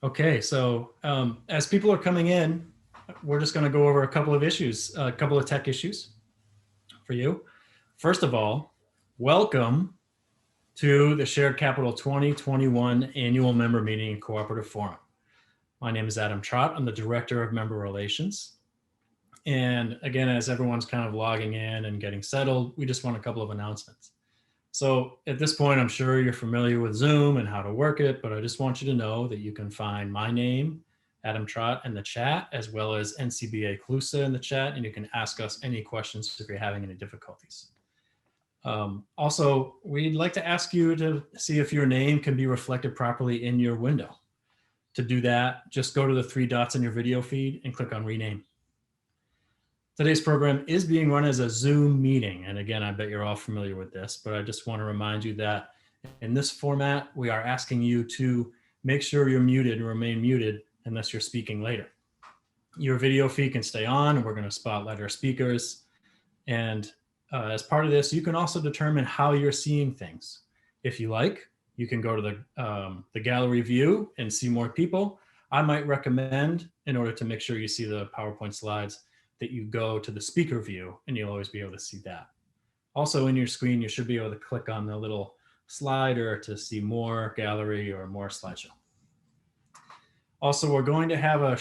Okay, so as people are coming in, we're just going to go over a couple of issues, a couple of tech issues for you. First of all, welcome to the Shared Capital 2021 Annual Member Meeting and Cooperative Forum. My name is Adam Trott. I'm the Director of Member Relations. And again, as everyone's kind of logging in and getting settled, we just want a couple of announcements. So at this point, I'm sure you're familiar with Zoom and how to work it, but I just want you to know that you can find my name, Adam Trott, in the chat, as well as NCBA CLUSA in the chat, and you can ask us any questions if you're having any difficulties. Also, we'd like to ask you to see if your name can be reflected properly in your window. To do that, just go to the 3 dots in your video feed and click on Rename. Today's program is being run as a Zoom meeting. And again, I bet you're all familiar with this, but I just want to remind you that in this format, we are asking you to make sure you're muted and remain muted unless you're speaking later. Your video feed can stay on, and we're going to spotlight our speakers. And as part of this, you can also determine how you're seeing things. If you like, you can go to the gallery view and see more people. I might recommend, in order to make sure you see the PowerPoint slides, that you go to the speaker view, and you'll always be able to see that. Also in your screen, you should be able to click on the little slider to see more gallery or more slideshow. Also, we're going to have a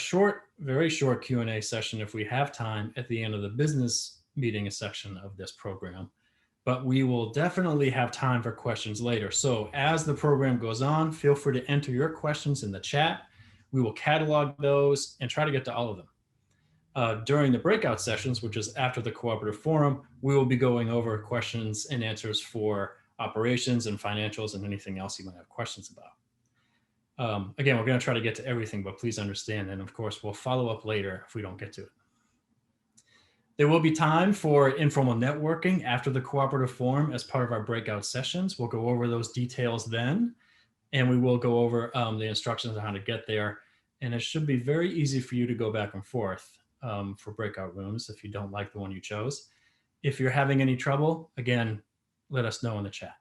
very short Q&A session if we have time at the end of the business meeting section of this program, but we will definitely have time for questions later. So as the program goes on, feel free to enter your questions in the chat. We will catalog those and try to get to all of them. During the breakout sessions, which is after the cooperative forum, we will be going over questions and answers for operations and financials and anything else you might have questions about. Again, we're going to try to get to everything, but please understand, and of course, we'll follow up later if we don't get to it. There will be time for informal networking after the cooperative forum as part of our breakout sessions. We'll go over those details then, and we will go over the instructions on how to get there. And it should be very easy for you to go back and forth for breakout rooms if you don't like the one you chose. If you're having any trouble, again, let us know in the chat.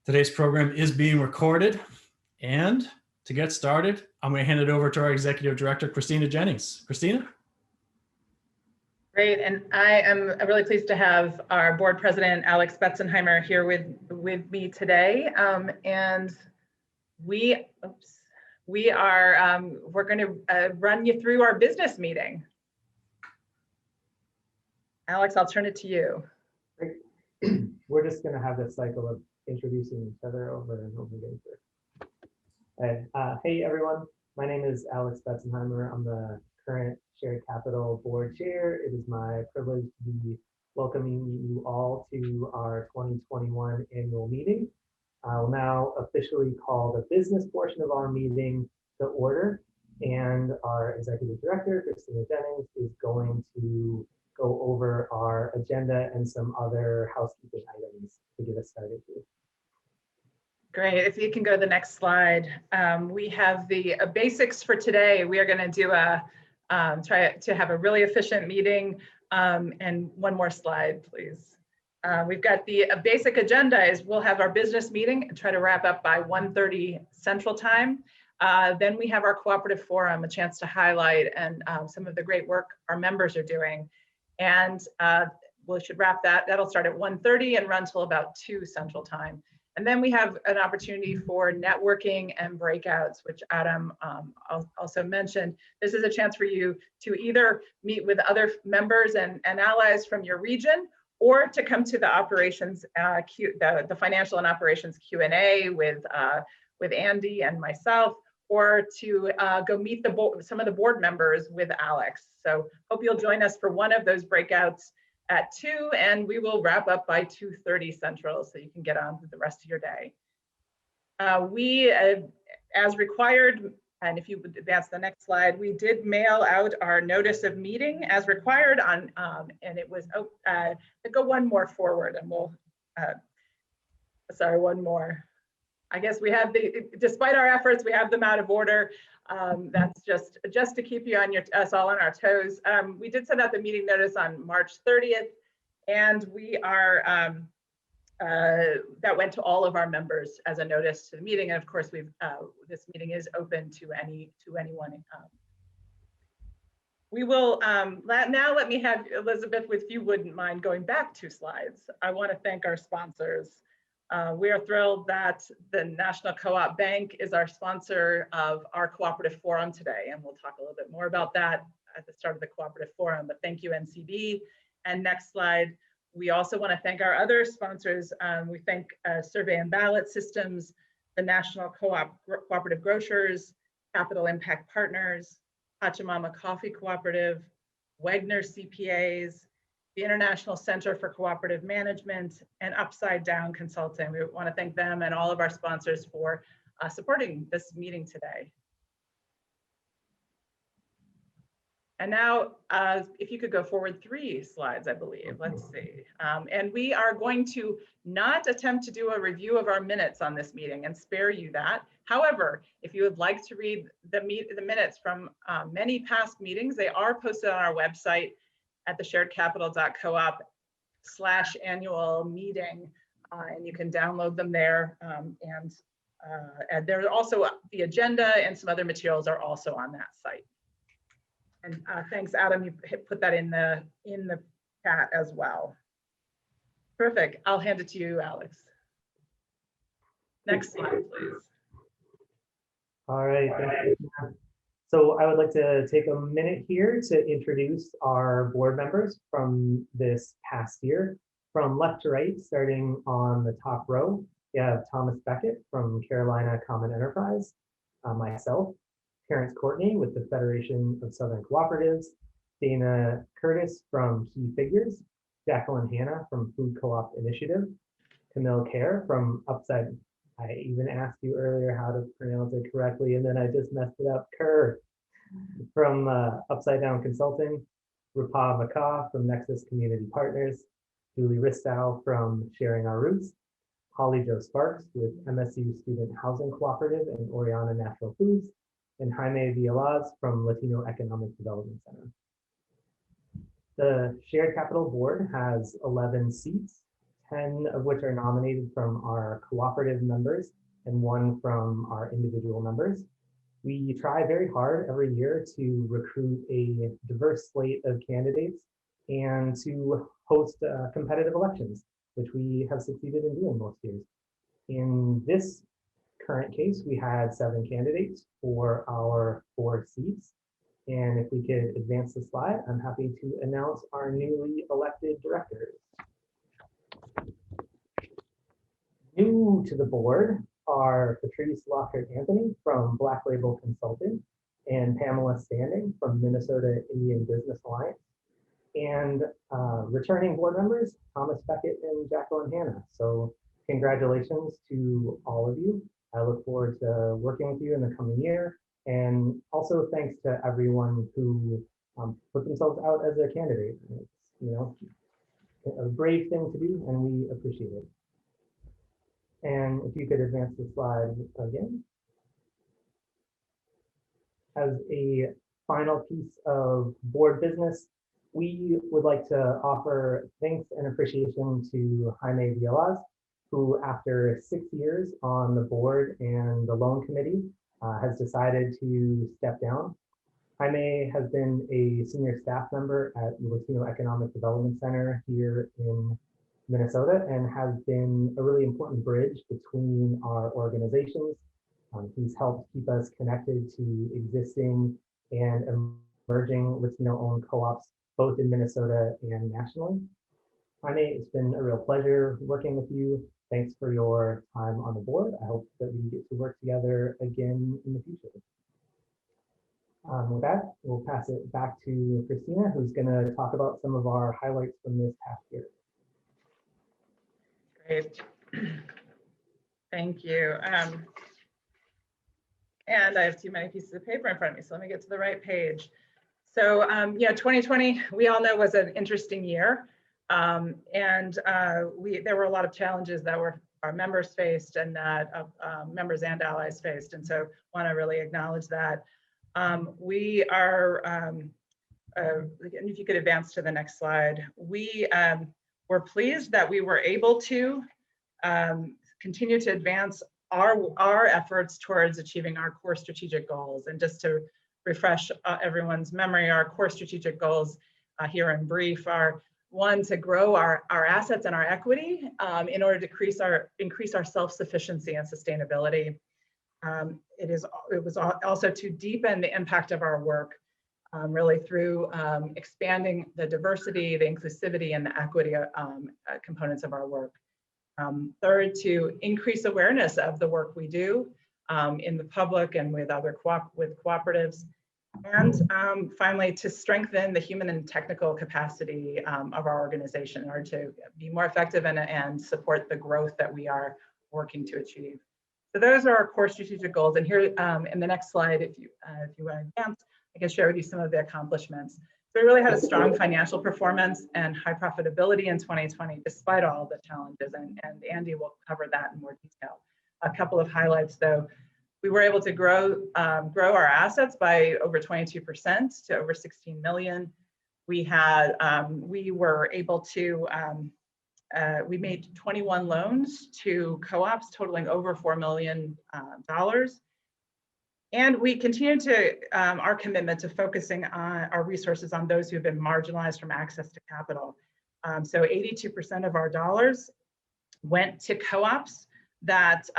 Today's program is being recorded, and to get started, I'm going to hand it over to our Executive Director, Christina Jennings. Christina? Great, and I am really pleased to have our board president, Alex Betzenheimer, here with me today. And we're going to run you through our business meeting. Alex, I'll turn it to you. Great. We're just going to have this cycle of introducing each other over and over again. Hey everyone, my name is Alex Betzenheimer. I'm the current Shared Capital Board Chair. It is my privilege to be welcoming you all to our 2021 annual meeting. I will now officially call the business portion of our meeting to order, and our Executive Director, Christina Jennings, is going to go over our agenda and some other housekeeping items to get us started here. Great, if you can go to the next slide. We have the basics for today. We are going to do try to have a really efficient meeting. And one more slide, please. We've got the basic agenda is we'll have our business meeting and try to wrap up by 1:30 Central Time. Then we have our cooperative forum, a chance to highlight and some of the great work our members are doing. And we should wrap that. That'll start at 1:30 and run till about 2 Central Time. And then we have an opportunity for networking and breakouts, which Adam also mentioned. This is a chance for you to either meet with other members and allies from your region, or to come to the operations, the financial and operations Q&A with Andy and myself, or to go meet some of the board members with Alex. So hope you'll join us for one of those breakouts at 2, and we will wrap up by 2:30 Central, so you can get on with the rest of your day. We, as required, and if you would advance the next slide, we did mail out our notice of meeting as required on, and it was, go one more forward and we'll, sorry, one more. I guess we have despite our efforts, we have them out of order. That's just to keep you on us all on our toes. We did send out the meeting notice on March 30th, and we are that went to all of our members as a notice to the meeting. And of course, this meeting is open to anyone. We will, now let me have Elizabeth, if you wouldn't mind going back 2 slides. I want to thank our sponsors. We are thrilled that the National Co-op Bank is our sponsor of our cooperative forum today. And we'll talk a little bit more about that at the start of the cooperative forum, but thank you, NCB. And next slide, we also want to thank our other sponsors. We thank Survey and Ballot Systems, the National Cooperative Grocers, Capital Impact Partners, Pachamama Coffee Cooperative, Wegner CPAs, the International Center for Cooperative Management, and Upside Down Consulting. We want to thank them and all of our sponsors for supporting this meeting today. And now, if you could go forward 3 slides, I believe, let's see. And we are going to not attempt to do a review of our minutes on this meeting and spare you that. However, if you would like to read the minutes from many past meetings, they are posted on our website at thesharedcapital.coop/annual meeting. And you can download them there. And there's also the agenda and some other materials are also on that site. And thanks, Adam, you put that in the chat as well. Terrific. I'll hand it to you, Alex. Next slide, please. All right, thank you. So I would like to take a minute here to introduce our board members from this past year. From left to right, starting on the top row, we have Thomas Beckett from Carolina Common Enterprise, myself, Terence Courtney with the Federation of Southern Cooperatives, Dana Curtis from Key Figures, Jacqueline Hanna from Food Co-op Initiative, Camille Kerr from Upside. I even asked you earlier how to pronounce it correctly, and then I just messed it up. Kerr from Upside Down Consulting, Rapa McCaw from Nexus Community Partners, Julie Ristow from Sharing Our Roots, Holly Jo Sparks with MSU Student Housing Cooperative and Oriana Natural Foods, and Jaime Villalaz from Latino Economic Development Center. The Shared Capital Board has 11 seats, 10 of which are nominated from our cooperative members and 1 from our individual members. We try very hard every year to recruit a diverse slate of candidates and to host competitive elections, which we have succeeded in doing most years. In this current case, we had 7 candidates for our 4 seats. And if we could advance the slide, I'm happy to announce our newly elected directors. New to the board are Patrice Lockhart-Anthony from Black Label Consulting and Pamela Standing from Minnesota Indian Business Alliance. And returning board members, Thomas Beckett and Jacqueline Hanna. So congratulations to all of you. I look forward to working with you in the coming year. And also thanks to everyone who put themselves out as a candidate. It's, you know, a brave thing to do, and we appreciate it. And if you could advance the slide again. As a final piece of board business, we would like to offer thanks and appreciation to Jaime Villalaz, who after 6 years on the board and the loan committee has decided to step down. Jaime has been a senior staff member at the Latino Economic Development Center here in Minnesota and has been a really important bridge between our organizations. He's helped keep us connected to existing and emerging Latino-owned co-ops, both in Minnesota and nationally. Jaime, it's been a real pleasure working with you. Thanks for your time on the board. I hope that we get to work together again in the future. With that, we'll pass it back to Christina, who's going to talk about some of our highlights from this past year. Great. Thank you. And I have too many pieces of paper in front of me, so let me get to the right page. So yeah, 2020, we all know, was an interesting year. There were a lot of challenges that our members faced and that members and allies faced. And so want to really acknowledge that. We are, and if you could advance to the next slide, we were pleased that we were able to continue to advance our efforts towards achieving our core strategic goals. And just to refresh everyone's memory, our core strategic goals here in brief are: one, to grow our assets and our equity in order to increase our self-sufficiency and sustainability. It was also to deepen the impact of our work, really through expanding the diversity, the inclusivity, and the equity components of our work. Third, to increase awareness of the work we do in the public and with other cooperatives. And finally, to strengthen the human and technical capacity of our organization in order to be more effective and support the growth that we are working to achieve. So those are our core strategic goals. And here in the next slide, if you want to advance, I can share with you some of the accomplishments. So we really had a strong financial performance and high profitability in 2020, despite all the challenges, and Andy will cover that in more detail. A couple of highlights though: we were able to grow our assets by over 22% to over 16 million. We were able to we made 21 loans to co-ops totaling over $4 million. And we continue to our commitment to focusing on our resources on those who have been marginalized from access to capital. So 82% of our dollars went to co-ops that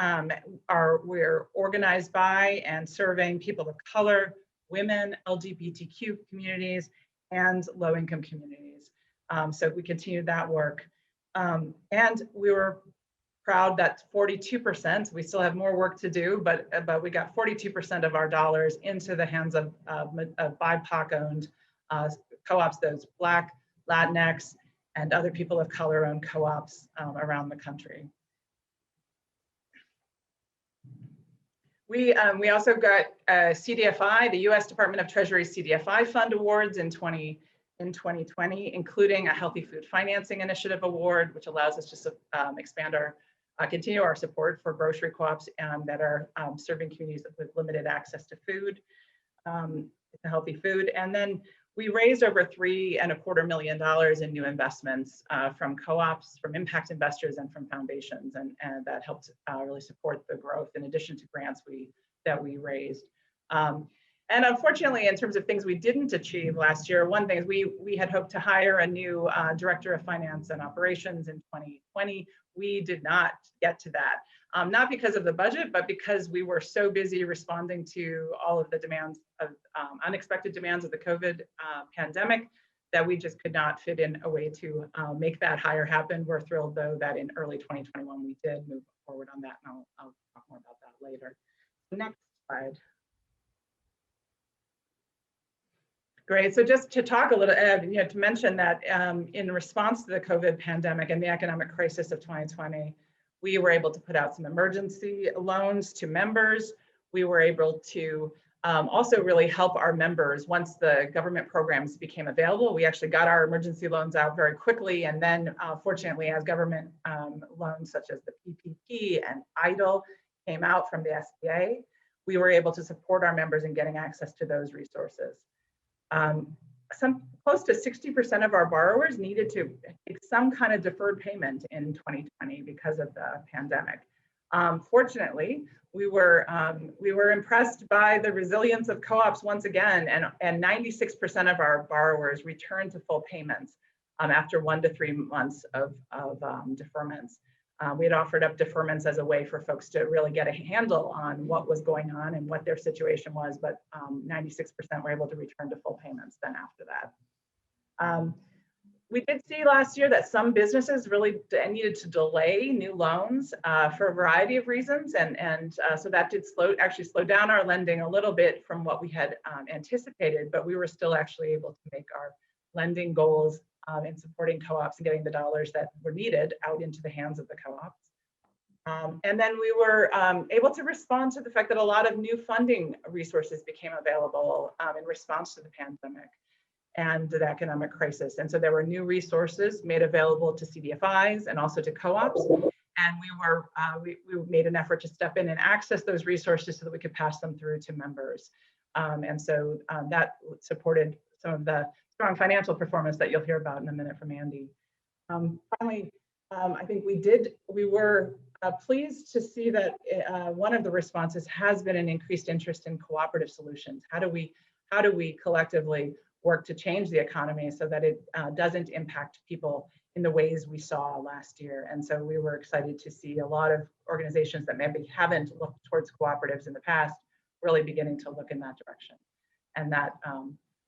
we're organized by and serving people of color, women, LGBTQ communities, and low-income communities. So we continued that work. And we were proud that 42%, we still have more work to do, but we got 42% of our dollars into the hands of BIPOC-owned co-ops, those Black, Latinx, and other people of color-owned co-ops around the country. We also got CDFI, the U.S. Department of Treasury CDFI Fund Awards in 2020, including a Healthy Food Financing Initiative Award, which allows us to expand continue our support for grocery co-ops that are serving communities with limited access to food, healthy food. And then we raised over $3.25 million in new investments from co-ops, from impact investors, and from foundations, and that helped really support the growth in addition to grants that we raised. And unfortunately, in terms of things we didn't achieve last year, one thing is we had hoped to hire a new director of finance and operations in 2020. We did not get to that, not because of the budget, but because we were so busy responding to all of the demands of unexpected demands of the COVID pandemic that we just could not fit in a way to make that hire happen. We're thrilled though that in early 2021 we did move forward on that, and I'll talk more about that later. Next slide. Great. So just to talk a little, to mention that in response to the COVID pandemic and the economic crisis of 2020, we were able to put out some emergency loans to members. We were able to also really help our members once the government programs became available. We actually got our emergency loans out very quickly. And then fortunately, as government loans such as the PPP and EIDL came out from the SBA, we were able to support our members in getting access to those resources. Close to 60% of our borrowers needed to take some kind of deferred payment in 2020 because of the pandemic. Fortunately, we were impressed by the resilience of co-ops once again, and 96% of our borrowers returned to full payments after 1 to 3 months of deferments. We had offered up deferments as a way for folks to really get a handle on what was going on and what their situation was, but 96% were able to return to full payments then after that. We did see last year that some businesses really needed to delay new loans for a variety of reasons, and so that did actually slow down our lending a little bit from what we had anticipated, but we were still actually able to make our lending goals in supporting co-ops and getting the dollars that were needed out into the hands of the co-ops. And then we were able to respond to the fact that a lot of new funding resources became available in response to the pandemic and the economic crisis. And so there were new resources made available to CDFIs and also to co-ops. And we made an effort to step in and access those resources so that we could pass them through to members. And so that supported some of the strong financial performance that you'll hear about in a minute from Andy. Finally, I think we were pleased to see that one of the responses has been an increased interest in cooperative solutions. How do we collectively work to change the economy so that it doesn't impact people in the ways we saw last year? And so we were excited to see a lot of organizations that maybe haven't looked towards cooperatives in the past really beginning to look in that direction. And that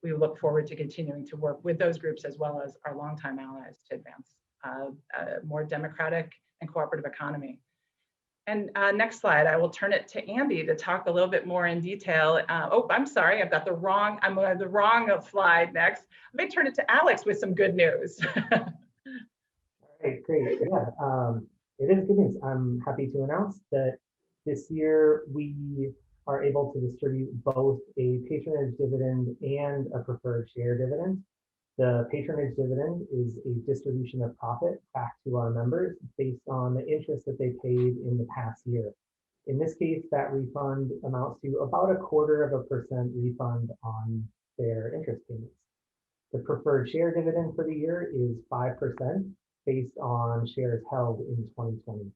we look forward to continuing to work with those groups as well as our longtime allies to advance a more democratic and cooperative economy. And next slide, I will turn it to Andy to talk a little bit more in detail. Oh, I'm sorry, I'm on the wrong slide next. Let me turn it to Alex with some good news. All right, great. Yeah, it is good news. I'm happy to announce that this year we are able to distribute both a patronage dividend and a preferred share dividend. The patronage dividend is a distribution of profit back to our members based on the interest that they paid in the past year. In this case, that refund amounts to about 0.25% refund on their interest payments. The preferred share dividend for the year is 5% based on shares held in 2020.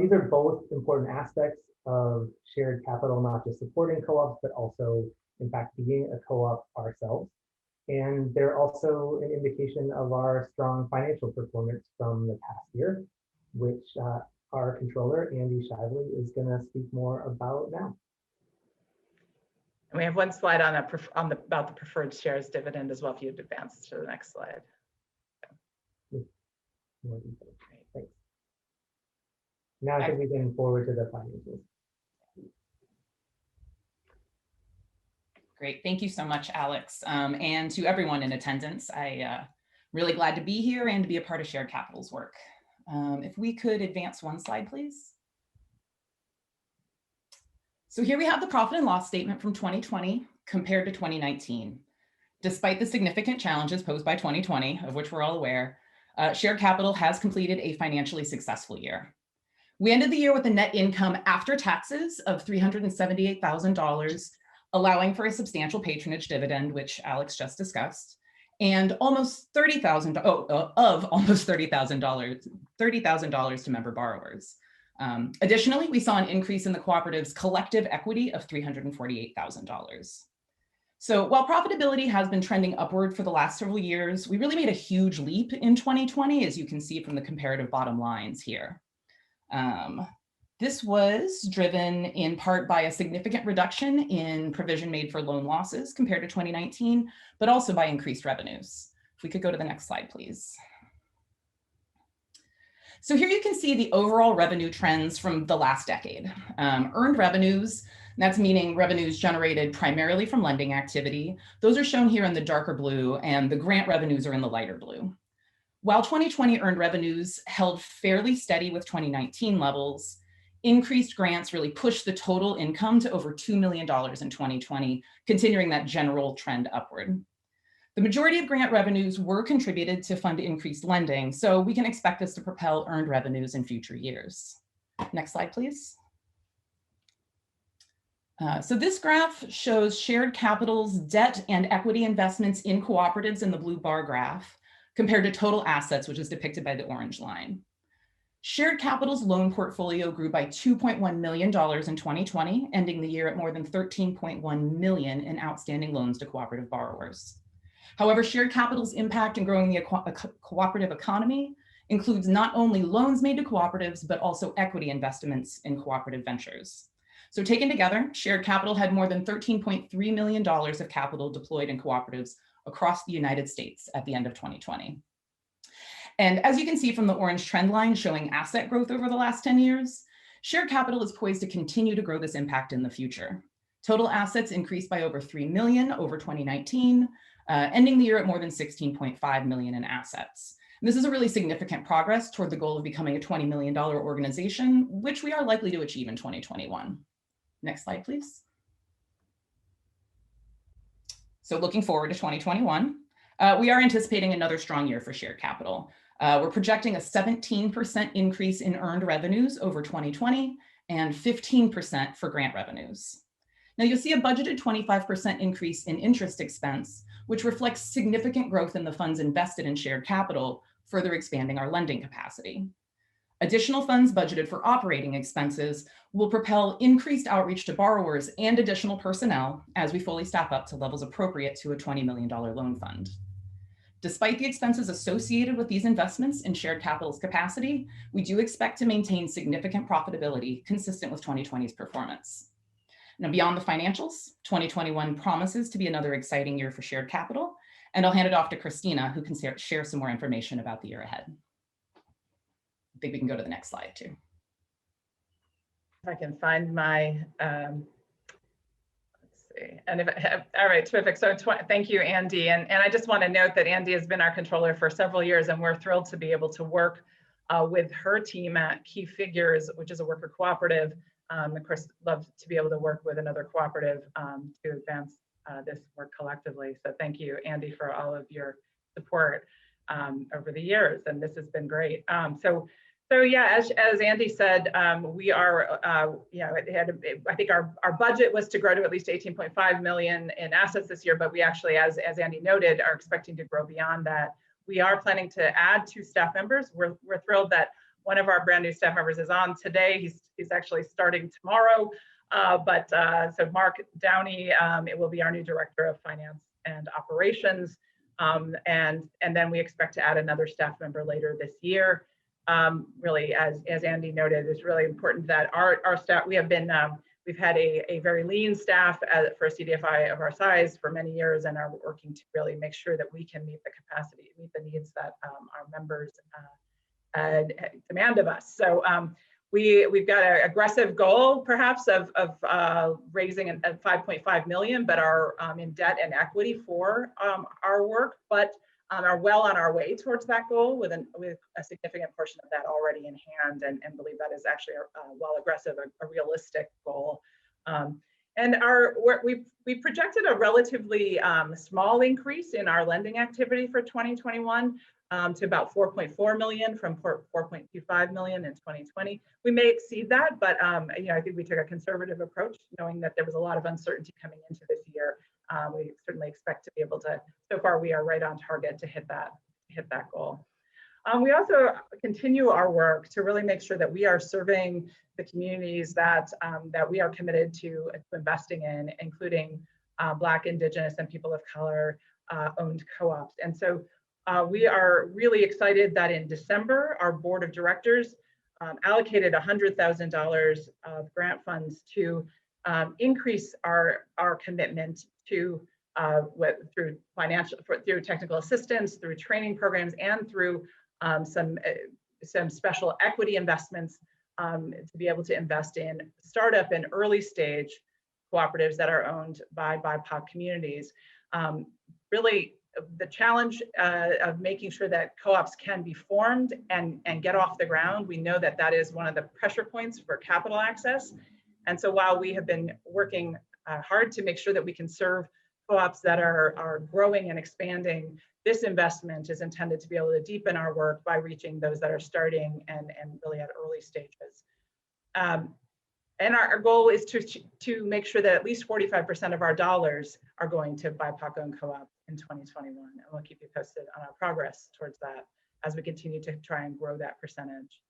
These are both important aspects of shared capital, not just supporting co-ops, but also, in fact, being a co-op ourselves. And they're also an indication of our strong financial performance from the past year, which our controller, Andy Shively, is going to speak more about now. And we have one slide about the preferred shares dividend as well, if you'd advance to the next slide. Thanks. Now I think we can forward to the financials. Great, thank you so much, Alex. And to everyone in attendance, I'm really glad to be here and to be a part of Shared Capital's work. If we could advance one slide, please. So here we have the profit and loss statement from 2020 compared to 2019. Despite the significant challenges posed by 2020, of which we're all aware, Shared Capital has completed a financially successful year. We ended the year with a net income after taxes of $378,000, allowing for a substantial patronage dividend, which Alex just discussed, and almost $30,000 to member borrowers. Additionally, we saw an increase in the cooperative's collective equity of $348,000. So while profitability has been trending upward for the last several years, we really made a huge leap in 2020, as you can see from the comparative bottom lines here. This was driven in part by a significant reduction in provision made for loan losses compared to 2019, but also by increased revenues. If we could go to the next slide, please. So here you can see the overall revenue trends from the last decade. Earned revenues, that's meaning revenues generated primarily from lending activity. Those are shown here in the darker blue, and the grant revenues are in the lighter blue. While 2020 earned revenues held fairly steady with 2019 levels, increased grants really pushed the total income to over $2 million in 2020, continuing that general trend upward. The majority of grant revenues were contributed to fund increased lending, so we can expect this to propel earned revenues in future years. Next slide, please. So this graph shows Shared Capital's debt and equity investments in cooperatives in the blue bar graph, compared to total assets, which is depicted by the orange line. Shared Capital's loan portfolio grew by $2.1 million in 2020, ending the year at more than $13.1 million in outstanding loans to cooperative borrowers. However, Shared Capital's impact in growing the cooperative economy includes not only loans made to cooperatives, but also equity investments in cooperative ventures. So taken together, Shared Capital had more than $13.3 million of capital deployed in cooperatives across the United States at the end of 2020. And as you can see from the orange trend line showing asset growth over the last 10 years, Shared Capital is poised to continue to grow this impact in the future. Total assets increased by over $3 million over 2019, ending the year at more than $16.5 million in assets. And this is a really significant progress toward the goal of becoming a $20 million organization, which we are likely to achieve in 2021. Next slide, please. So looking forward to 2021, we are anticipating another strong year for Shared Capital. We're projecting a 17% increase in earned revenues over 2020 and 15% for grant revenues. Now you'll see a budgeted 25% increase in interest expense, which reflects significant growth in the funds invested in Shared Capital further expanding our lending capacity. Additional funds budgeted for operating expenses will propel increased outreach to borrowers and additional personnel as we fully staff up to levels appropriate to a $20 million loan fund. Despite the expenses associated with these investments in shared capital's capacity, we do expect to maintain significant profitability consistent with 2020's performance. Now, beyond the financials, 2021 promises to be another exciting year for shared capital, and I'll hand it off to Christina, who can share some more information about the year ahead. I think we can go to the next slide too. If I can find my, let's see, and if all right, terrific. So thank you, Andy. And I just want to note that Andy has been our controller for several years, and we're thrilled to be able to work with her team at Key Figures, which is a worker cooperative. Of course, love to be able to work with another cooperative to advance this work collectively. So thank you, Andy, for all of your support over the years, and this has been great. So yeah, as Andy said, we are, I think our budget was to grow to at least 18.5 million in assets this year, but we actually, as Andy noted, are expecting to grow beyond that. We are planning to add 2 staff members. We're thrilled that one of our brand new staff members is on today. He's actually starting tomorrow. So Mark Downey, it will be our new Director of Finance and Operations. And then we expect to add another staff member later this year. Really, as Andy noted, it's really important that our staff, we've had a very lean staff for a CDFI of our size for many years, and are working to really make sure that we can meet the needs that our members demand of us. So we've got an aggressive goal, perhaps, of raising a 5.5 million, but are in debt and equity for our work, but are well on our way towards that goal with a significant portion of that already in hand, and believe that is actually, while aggressive, a realistic goal. And we projected a relatively small increase in our lending activity for 2021 to about 4.4 million from 4.25 million in 2020. We may exceed that, but I think we took a conservative approach, knowing that there was a lot of uncertainty coming into this year. We certainly expect to be able to, so far we are right on target to hit that goal. We also continue our work to really make sure that we are serving the communities that we are committed to investing in, including Black, Indigenous, and people of color owned co-ops. And so we are really excited that in December, our board of directors allocated $100,000 of grant funds to increase our commitment to through technical assistance, through training programs, and through some special equity investments to be able to invest in startup and early stage cooperatives that are owned by BIPOC communities. Really, the challenge of making sure that co-ops can be formed and get off the ground, we know that that is one of the pressure points for capital access. And so while we have been working hard to make sure that we can serve co-ops that are growing and expanding, this investment is intended to be able to deepen our work by reaching those that are starting and really at early stages. And our goal is to make sure that at least 45% of our dollars are going to BIPOC-owned co-ops in 2021. And we'll keep you posted on our progress towards that as we continue to try and grow that percentage.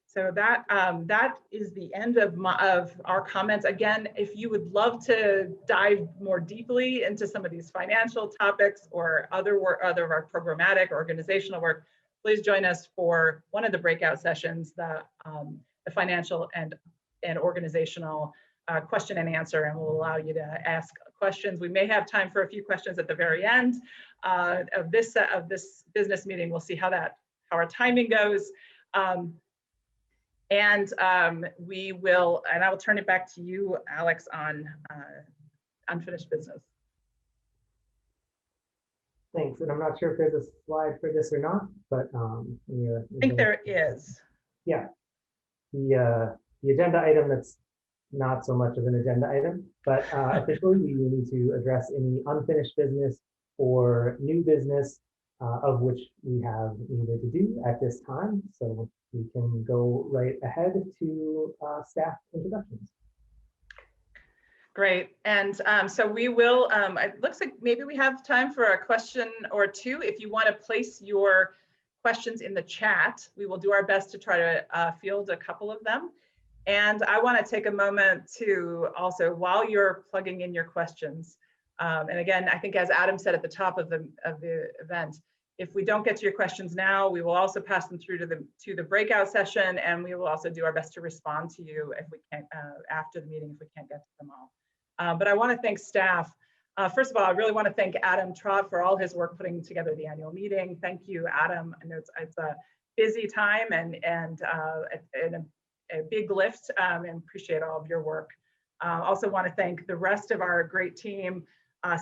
So that is the end of our comments. Again, if you would love to dive more deeply into some of these financial topics or other of our programmatic organizational work, please join us for one of the breakout sessions, the financial and organizational question and answer, and we'll allow you to ask questions. We may have time for a few questions at the very end of this business meeting. We'll see how our timing goes. We will, and I will turn it back to you, Alex, on unfinished business. Thanks, and I'm not sure if there's a slide for this or not, but I think there is. Yeah, the agenda item that's not so much of an agenda item, but officially we need to address any unfinished business or new business of which we have needed to do at this time. So we can go right ahead to staff introductions. Great, and so we will, it looks like maybe we have time for a question or two. If you want to place your questions in the chat. We will do our best to try to field a couple of them. And I want to take a moment to also, while you're plugging in your questions, and again, I think as Adam said at the top of the event, if we don't get to your questions now, we will also pass them through to the breakout session, and we will also do our best to respond to you if we can't after the meeting if we can't get to them all. But I want to thank staff. First of all, I really want to thank Adam Trott for all his work putting together the annual meeting. Thank you, Adam. I know it's a busy time and a big lift, and appreciate all of your work. Also want to thank the rest of our great team.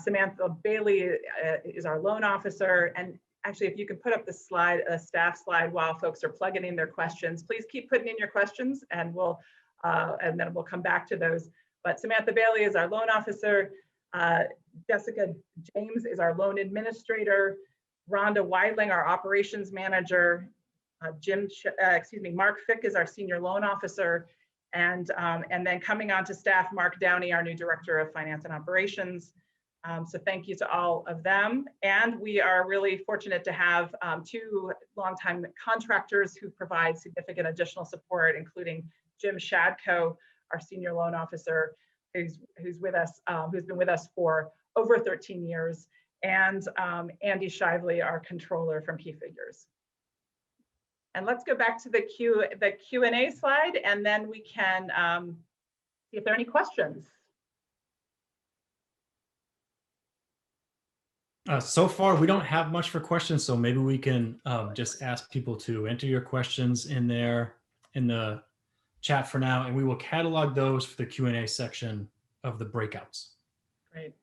Samantha Bailey is our loan officer, and actually, if you can put up the slide, a staff slide, while folks are plugging in their questions, please keep putting in your questions, and and then we'll come back to those. But Samantha Bailey is our loan officer. Jessica James is our loan administrator. Rhonda Weidling, our operations manager. Mark Fick is our senior loan officer. And then coming on to staff, Mark Downey, our new director of finance and operations. So thank you to all of them. And we are really fortunate to have two longtime contractors who provide significant additional support, including Jim Shadko, our senior loan officer, who's with us, who's been with us for over 13 years, and Andy Shively, our controller from Key Figures. And let's go back to the Q&A slide, and then we can see if there are any questions. So far, we don't have much for questions, so maybe we can just ask people to enter your questions in there in the chat for now, and we will catalog those for the Q&A section of the breakouts. Great.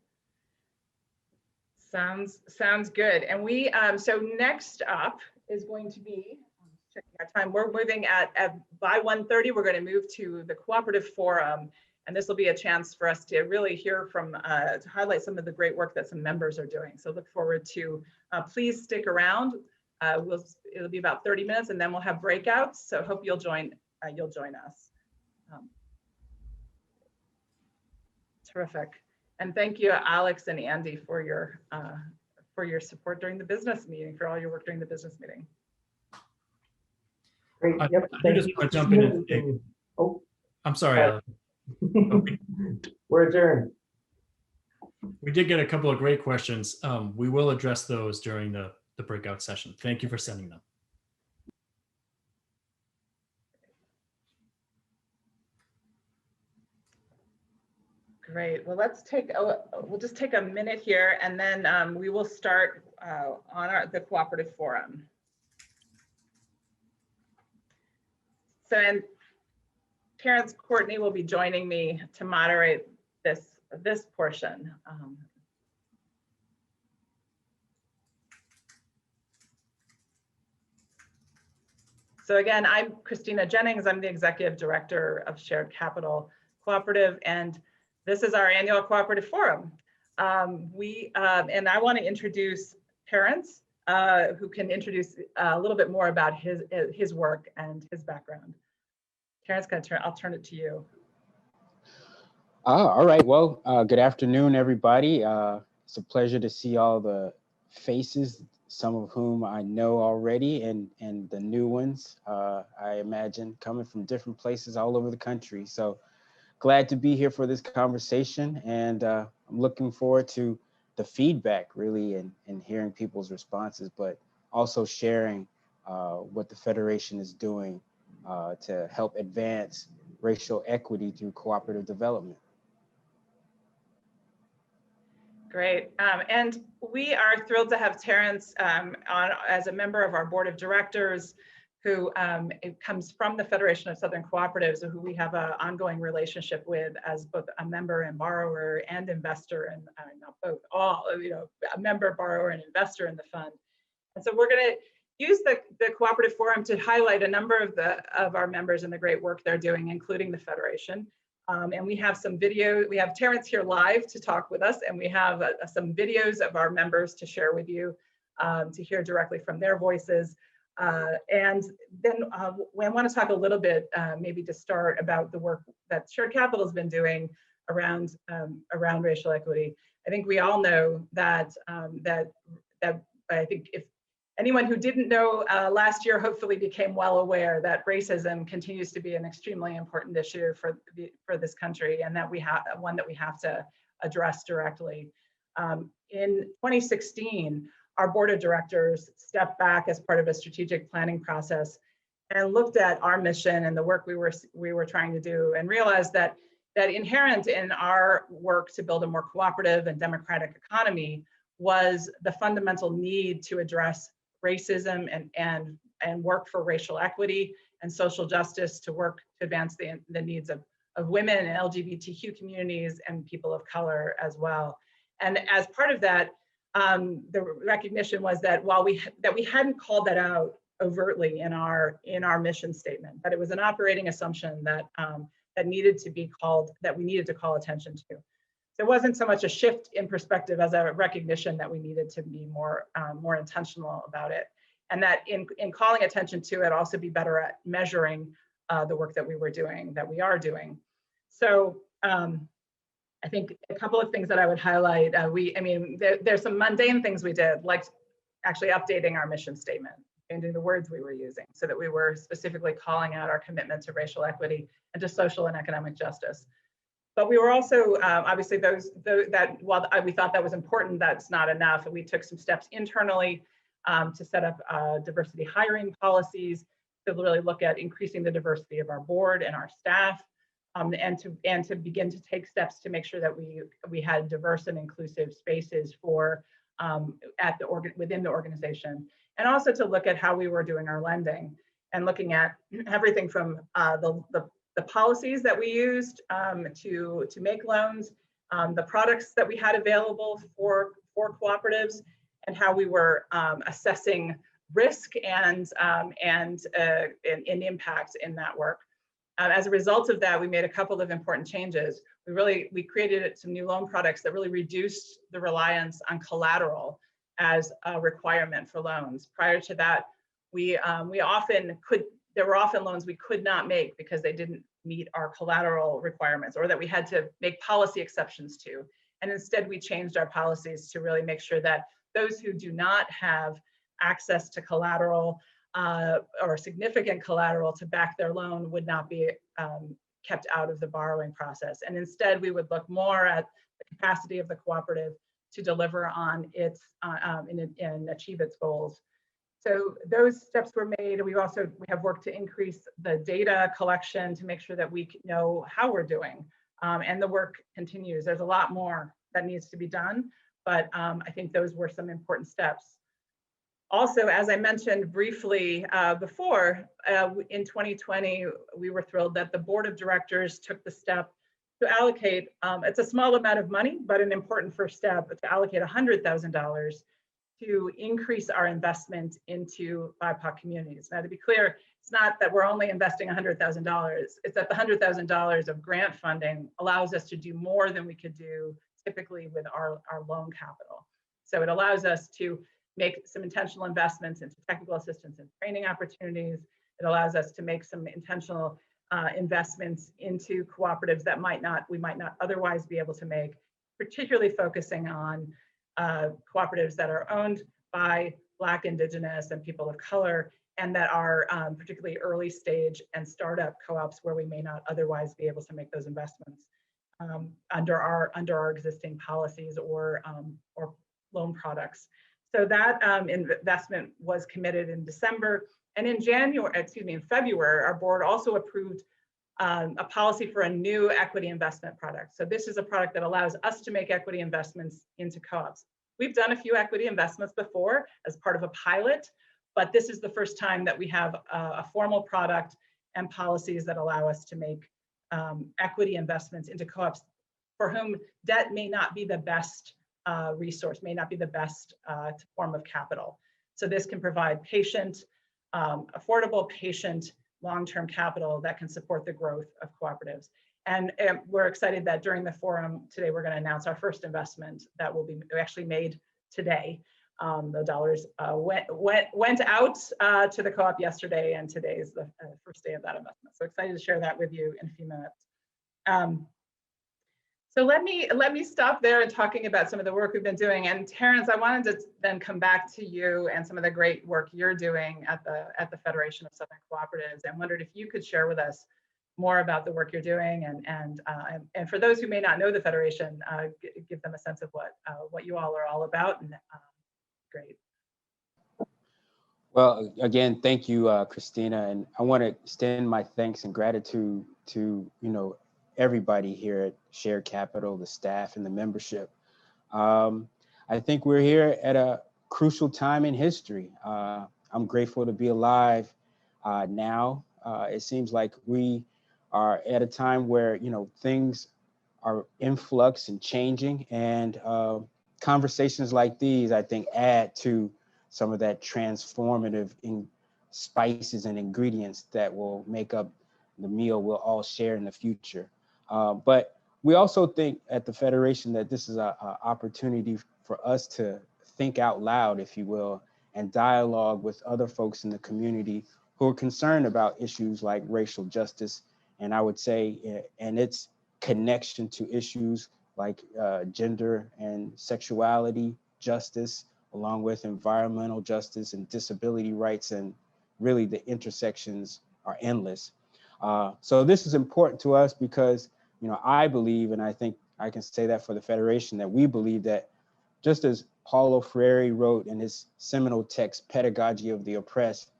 Sounds good. And we so next up is going to be, checking our time, we're moving by 1:30, we're going to move to the Cooperative Forum. And this will be a chance for us to really hear from, to highlight some of the great work that some members are doing. So look forward to, please stick around. It'll be about 30 minutes, and then we'll have breakouts. So hope you'll join us. Terrific. And thank you, Alex and Andy, for your support during the business meeting, for all your work during the business meeting. Great. Yep. I just want to jump in. Oh, I'm sorry. We're adjourned. We did get a couple of great questions. We will address those during the breakout session. Thank you for sending them. Great. Well, we'll just take a minute here, and then we will start on the Cooperative Forum. So, and Terence Courtney will be joining me to moderate this portion. So again, I'm Christina Jennings. I'm the Executive Director of Shared Capital Cooperative, and this is our annual Cooperative Forum. And I want to introduce Terence, who can introduce a little bit more about his work and his background. Terence, I'll turn it to you. All right. Well, good afternoon, everybody. It's a pleasure to see all the faces, some of whom I know already, and the new ones, I imagine, coming from different places all over the country. So glad to be here for this conversation, and I'm looking forward to the feedback, really, and hearing people's responses, but also sharing what the Federation is doing to help advance racial equity through cooperative development. Great. And we are thrilled to have Terence as a member of our board of directors, who comes from the Federation of Southern Cooperatives, who we have an ongoing relationship with as both a member and borrower and investor, and not both, all, a member, borrower, and investor in the fund. And so we're going to use the Cooperative Forum to highlight a number of our members and the great work they're doing, including the Federation. And we have some video. We have Terence here live to talk with us, and we have some videos of our members to share with you, to hear directly from their voices. And then we want to talk a little bit, maybe to start, about the work that Shared Capital has been doing around racial equity. I think we all know that I think Anyone who didn't know last year hopefully became well aware that racism continues to be an extremely important issue for this country, and that we have one that we have to address directly. In 2016, our board of directors stepped back as part of a strategic planning process and looked at our mission and the work we were trying to do, and realized that inherent in our work to build a more cooperative and democratic economy was the fundamental need to address racism and work for racial equity and social justice, to work to advance the needs of women and LGBTQ communities and people of color as well. And as part of that, the recognition was that while we hadn't called that out overtly in our mission statement, that it was an operating assumption that that needed to be called, that we needed to call attention to. So it wasn't so much a shift in perspective as a recognition that we needed to be more intentional about it, and that in calling attention to it, also be better at measuring the work that we are doing. So I think a couple of things that I would highlight. There's some mundane things we did, like actually updating our mission statement, changing the words we were using so that we were specifically calling out our commitment to racial equity and to social and economic justice. But we were also, obviously, while we thought that was important, that's not enough. And we took some steps internally to set up diversity hiring policies, to really look at increasing the diversity of our board and our staff, and to begin to take steps to make sure that we had diverse and inclusive spaces for within the organization, and also to look at how we were doing our lending, and looking at everything from the policies that we used to make loans, the products that we had available for cooperatives, and how we were assessing risk and impact in that work. As a result of that, we made a couple of important changes. We created some new loan products that really reduced the reliance on collateral as a requirement for loans. Prior to that, there were often loans we could not make because they didn't meet our collateral requirements, or that we had to make policy exceptions to. And instead, we changed our policies to really make sure that those who do not have access to collateral or significant collateral to back their loan would not be kept out of the borrowing process. And instead, we would look more at the capacity of the cooperative to deliver on its and achieve its goals. So those steps were made. We have worked to increase the data collection to make sure that we know how we're doing. And the work continues. There's a lot more that needs to be done, but I think those were some important steps. Also, as I mentioned briefly before, in 2020, we were thrilled that the board of directors took the step to allocate, it's a small amount of money, but an important first step, to allocate $100,000 to increase our investment into BIPOC communities. Now, to be clear, it's not that we're only investing $100,000, it's that the $100,000 of grant funding allows us to do more than we could do typically with our loan capital. So it allows us to make some intentional investments into technical assistance and training opportunities. It allows us to make some intentional investments into cooperatives that we might not otherwise be able to make, particularly focusing on cooperatives that are owned by Black, Indigenous, and people of color, and that are particularly early stage and startup co-ops where we may not otherwise be able to make those investments under our existing policies or loan products. So that investment was committed in December, and in February, our board also approved a policy for a new equity investment product. So this is a product that allows us to make equity investments into co-ops. We've done a few equity investments before as part of a pilot, but this is the first time that we have a formal product and policies that allow us to make equity investments into co-ops for whom debt may not be the best resource, may not be the best form of capital. So this can provide affordable, patient, long-term capital that can support the growth of cooperatives. And we're excited that during the forum today, we're going to announce our first investment that will be actually made today. The dollars went out to the co-op yesterday, and today is the first day of that investment. So excited to share that with you in a few minutes. So let me stop there and talking about some of the work we've been doing. And Terence, I wanted to then come back to you and some of the great work you're doing at the Federation of Southern Cooperatives, and wondered if you could share with us more about the work you're doing, and for those who may not know the Federation, give them a sense of what you all are all about. And great. Well, again, thank you, Christina, and I want to extend my thanks and gratitude to everybody here at Shared Capital, the staff and the membership. I think we're here at a crucial time in history. I'm grateful to be alive now. It seems like we are at a time where things are in flux and changing, and conversations like these, I think, add to some of that transformative spices and ingredients that will make up the meal we'll all share in the future. But we also think at the Federation that this is an opportunity for us to think out loud, if you will, and dialogue with other folks in the community who are concerned about issues like racial justice, and I would say, and its connection to issues like gender and sexuality justice, along with environmental justice and disability rights, and really the intersections are endless. So this is important to us because I believe, and I think I can say that for the Federation, that we believe that just as Paulo Freire wrote in his seminal text, Pedagogy of the Oppressed,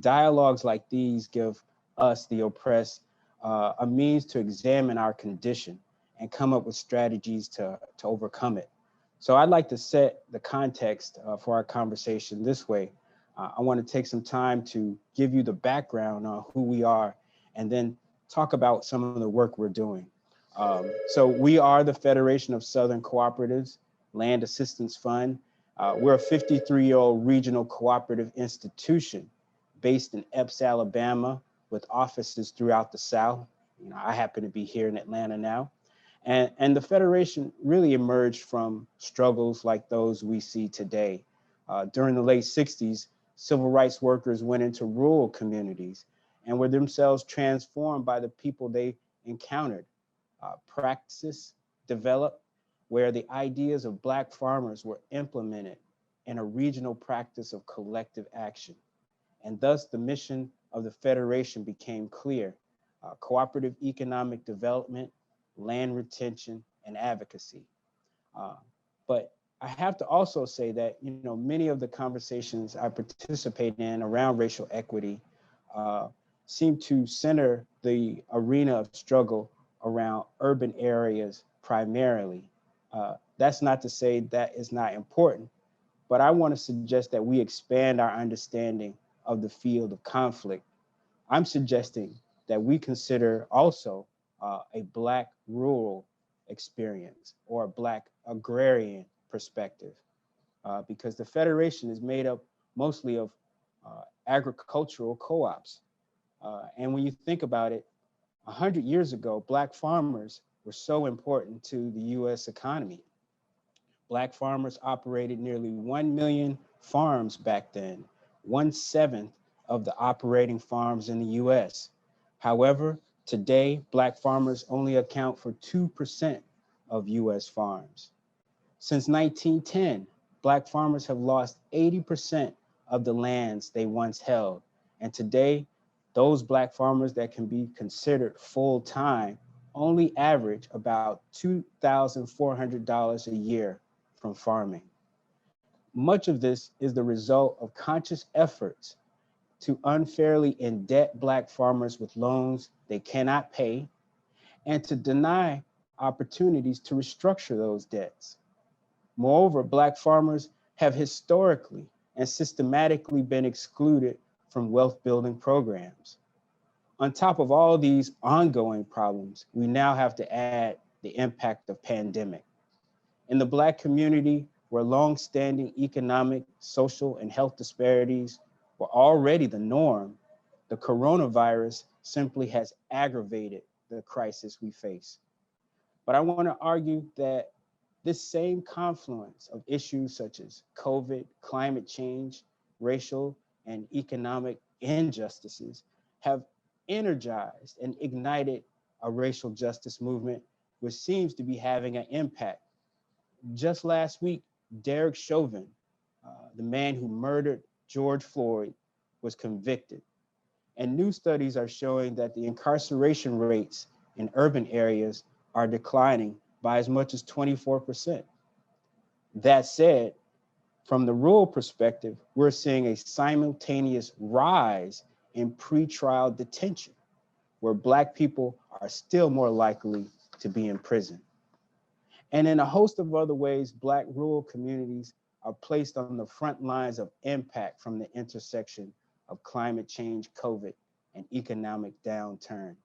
dialogues like these give us, the oppressed, a means to examine our condition and come up with strategies to overcome it. So I'd like to set the context for our conversation this way. I want to take some time to give you the background on who we are and then talk about some of the work we're doing. So we are the Federation of Southern Cooperatives, Land Assistance Fund. We're a 53-year-old regional cooperative institution based in Epes, Alabama, with offices throughout the South. I happen to be here in Atlanta now. And the Federation really emerged from struggles like those we see today. During the late 60s, civil rights workers went into rural communities and were themselves transformed by the people they encountered. Practices developed where the ideas of Black farmers were implemented in a regional practice of collective action. And thus the mission of the Federation became clear: cooperative economic development, land retention, and advocacy. But I have to also say that many of the conversations I participate in around racial equity seem to center the arena of struggle around urban areas primarily. That's not to say that is not important, but I want to suggest that we expand our understanding of the field of conflict. I'm suggesting that we consider also a Black rural experience or a Black agrarian perspective, because the Federation is made up mostly of agricultural co-ops. And when you think about it, 100 years ago, Black farmers were so important to the US economy. Black farmers operated nearly 1 million farms back then, 1/7 of the operating farms in the US. However, today, Black farmers only account for 2% of US farms. Since 1910, Black farmers have lost 80% of the lands they once held. And today, those Black farmers that can be considered full-time only average about $2,400 a year from farming. Much of this is the result of conscious efforts to unfairly indebt Black farmers with loans they cannot pay, and to deny opportunities to restructure those debts. Moreover, Black farmers have historically and systematically been excluded from wealth building programs. On top of all these ongoing problems, we now have to add the impact of pandemic. In the Black community, where long-standing economic, social, and health disparities were already the norm, the coronavirus simply has aggravated the crisis we face. But I want to argue that this same confluence of issues such as COVID, climate change, racial and economic injustices have energized and ignited a racial justice movement which seems to be having an impact. Just last week, Derek Chauvin, the man who murdered George Floyd, was convicted. And new studies are showing that the incarceration rates in urban areas are declining by as much as 24%. That said, from the rural perspective, we're seeing a simultaneous rise in pretrial detention, where Black people are still more likely to be in prison. And in a host of other ways, Black rural communities are placed on the front lines of impact from the intersection of climate change, COVID, and economic downturn.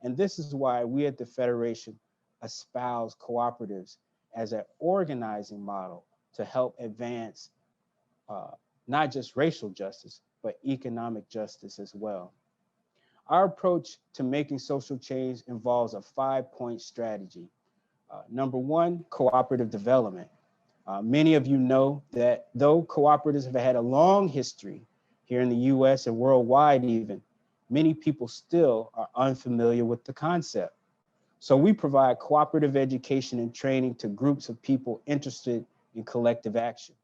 And this is why we at the Federation espouse cooperatives as an organizing model to help advance not just racial justice, but economic justice as well. Our approach to making social change involves a 5-point strategy. Number one, cooperative development. Many of you know that though cooperatives have had a long history here in the US and worldwide even, many people still are unfamiliar with the concept. So we provide cooperative education and training to groups of people interested in collective action.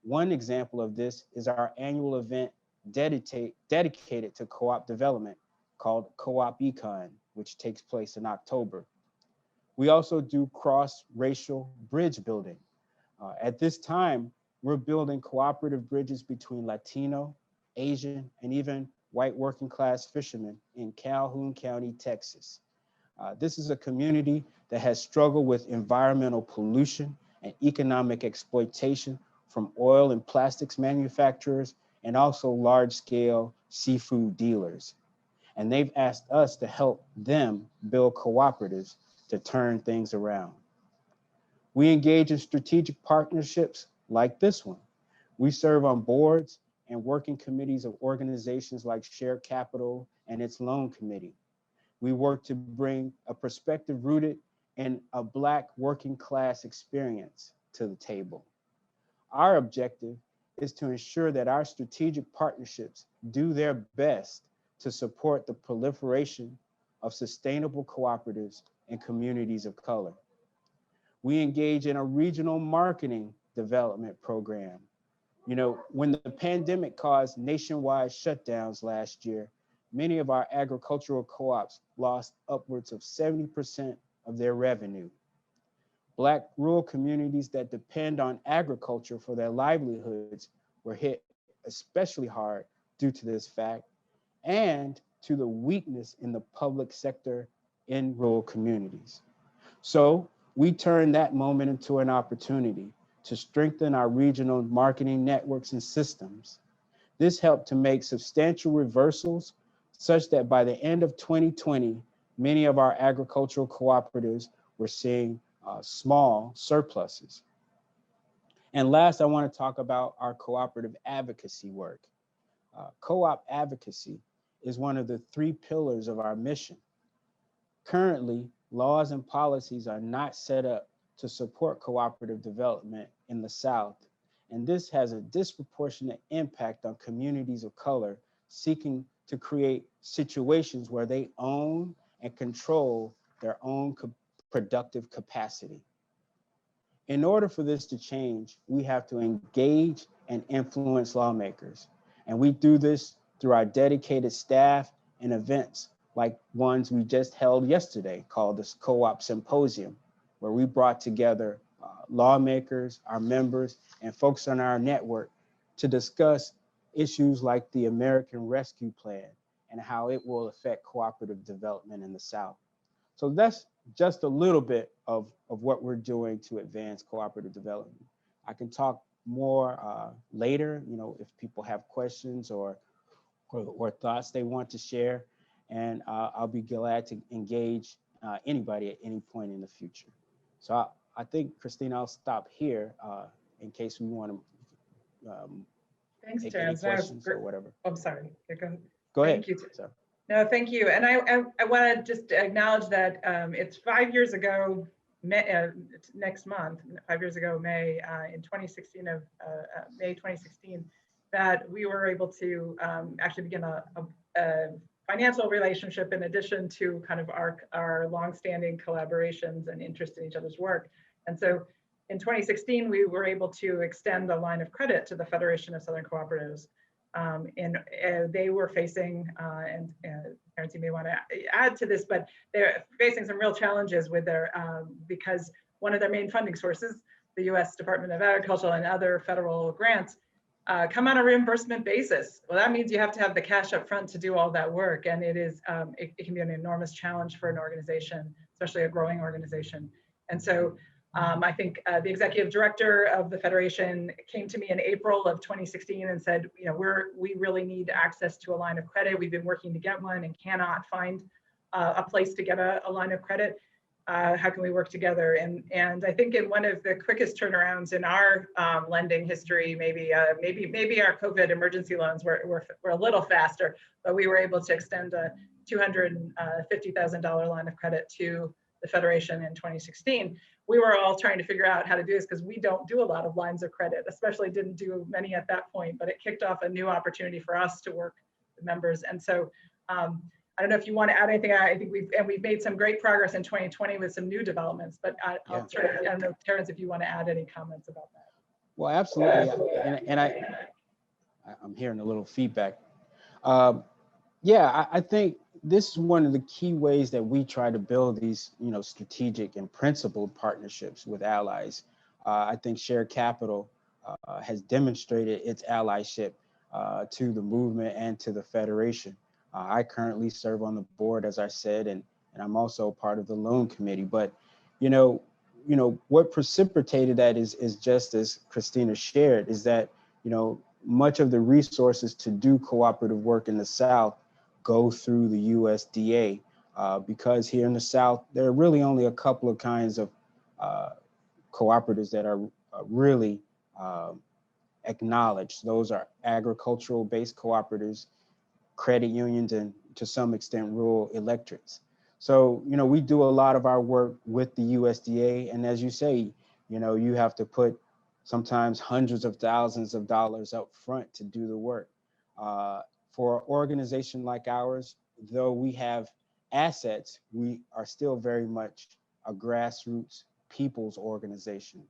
One example of this is our annual event dedicated to co-op development called Co-op Econ, which takes place in October. We also do cross-racial bridge building. At this time, we're building cooperative bridges between Latino, Asian, and even white working class fishermen in Calhoun County, Texas. This is a community that has struggled with environmental pollution and economic exploitation from oil and plastics manufacturers and also large-scale seafood dealers. And they've asked us to help them build cooperatives to turn things around. We engage in strategic partnerships like this one. We serve on boards and working committees of organizations like Share Capital and its loan committee. We work to bring a perspective rooted in a Black working class experience to the table. Our objective is to ensure that our strategic partnerships do their best to support the proliferation of sustainable cooperatives in communities of color. We engage in a regional marketing development program. You know, when the pandemic caused nationwide shutdowns last year, many of our agricultural co-ops lost upwards of 70% of their revenue. Black rural communities that depend on agriculture for their livelihoods were hit especially hard due to this fact and to the weakness in the public sector in rural communities. So we turned that moment into an opportunity to strengthen our regional marketing networks and systems. This helped to make substantial reversals such that by the end of 2020, many of our agricultural cooperatives were seeing small surpluses. And last, I want to talk about our cooperative advocacy work. Co-op advocacy is one of the 3 pillars of our mission. Currently, laws and policies are not set up to support cooperative development in the South, and this has a disproportionate impact on communities of color seeking to create situations where they own and control their own productive capacity. In order for this to change, we have to engage and influence lawmakers. And we do this through our dedicated staff and events like ones we just held yesterday called this Co-op Symposium, where we brought together lawmakers, our members, and folks on our network to discuss issues like the American Rescue Plan and how it will affect cooperative development in the South. So that's just a little bit of what we're doing to advance cooperative development. I can talk more later, you know, if people have questions or thoughts they want to share, and I'll be glad to engage anybody at any point in the future. So I think, Christina, I'll stop here in case we want to Thanks, take Terence. any questions or whatever. I'm sorry. Go ahead. Thank you. So. No, thank you. And I want to just acknowledge that it's 5 years ago, next month, 5 years ago, May, in 2016 of May 2016, that we were able to actually begin financial relationship in addition to kind of our longstanding collaborations and interest in each other's work. And so in 2016, we were able to extend a line of credit to the Federation of Southern Cooperatives. They were facing, and Terence, you may want to add to this, but they're facing some real challenges with their, because one of their main funding sources, the US Department of Agriculture and other federal grants, come on a reimbursement basis. Well, that means you have to have the cash up front to do all that work. And it is, it can be an enormous challenge for an organization, especially a growing organization. And so I think the executive director of the Federation came to me in April of 2016 and said, you know, we really need access to a line of credit. We've been working to get one and cannot find a place to get a line of credit. How can we work together? And I think in one of the quickest turnarounds in our lending history, maybe our COVID emergency loans were a little faster, but we were able to extend a $250,000 line of credit to the Federation in 2016. We were all trying to figure out how to do this because we don't do a lot of lines of credit, especially didn't do many at that point, but it kicked off a new opportunity for us to work with members. And so I don't know if you want to add anything. I think we've made some great progress in 2020 with some new developments, but I don't know, Terence, if you want to add any comments about that. Well, absolutely. And I'm hearing a little feedback. Yeah, I think this is one of the key ways that we try to build these, strategic and principled partnerships with allies. I think Shared Capital has demonstrated its allyship to the movement and to the Federation. I currently serve on the board, as I said, and I'm also part of the loan committee. But, what precipitated that is just as Christina shared, is that, much of the resources to do cooperative work in the South go through the USDA, because here in the South, there are really only a couple of kinds of cooperatives that are really acknowledged. Those are agricultural-based cooperatives, credit unions, and to some extent, rural electrics. So, we do a lot of our work with the USDA. And as you say, you have to put sometimes hundreds of thousands of dollars up front to do the work. For an organization like ours, though we have assets, we are still very much a grassroots people's organization.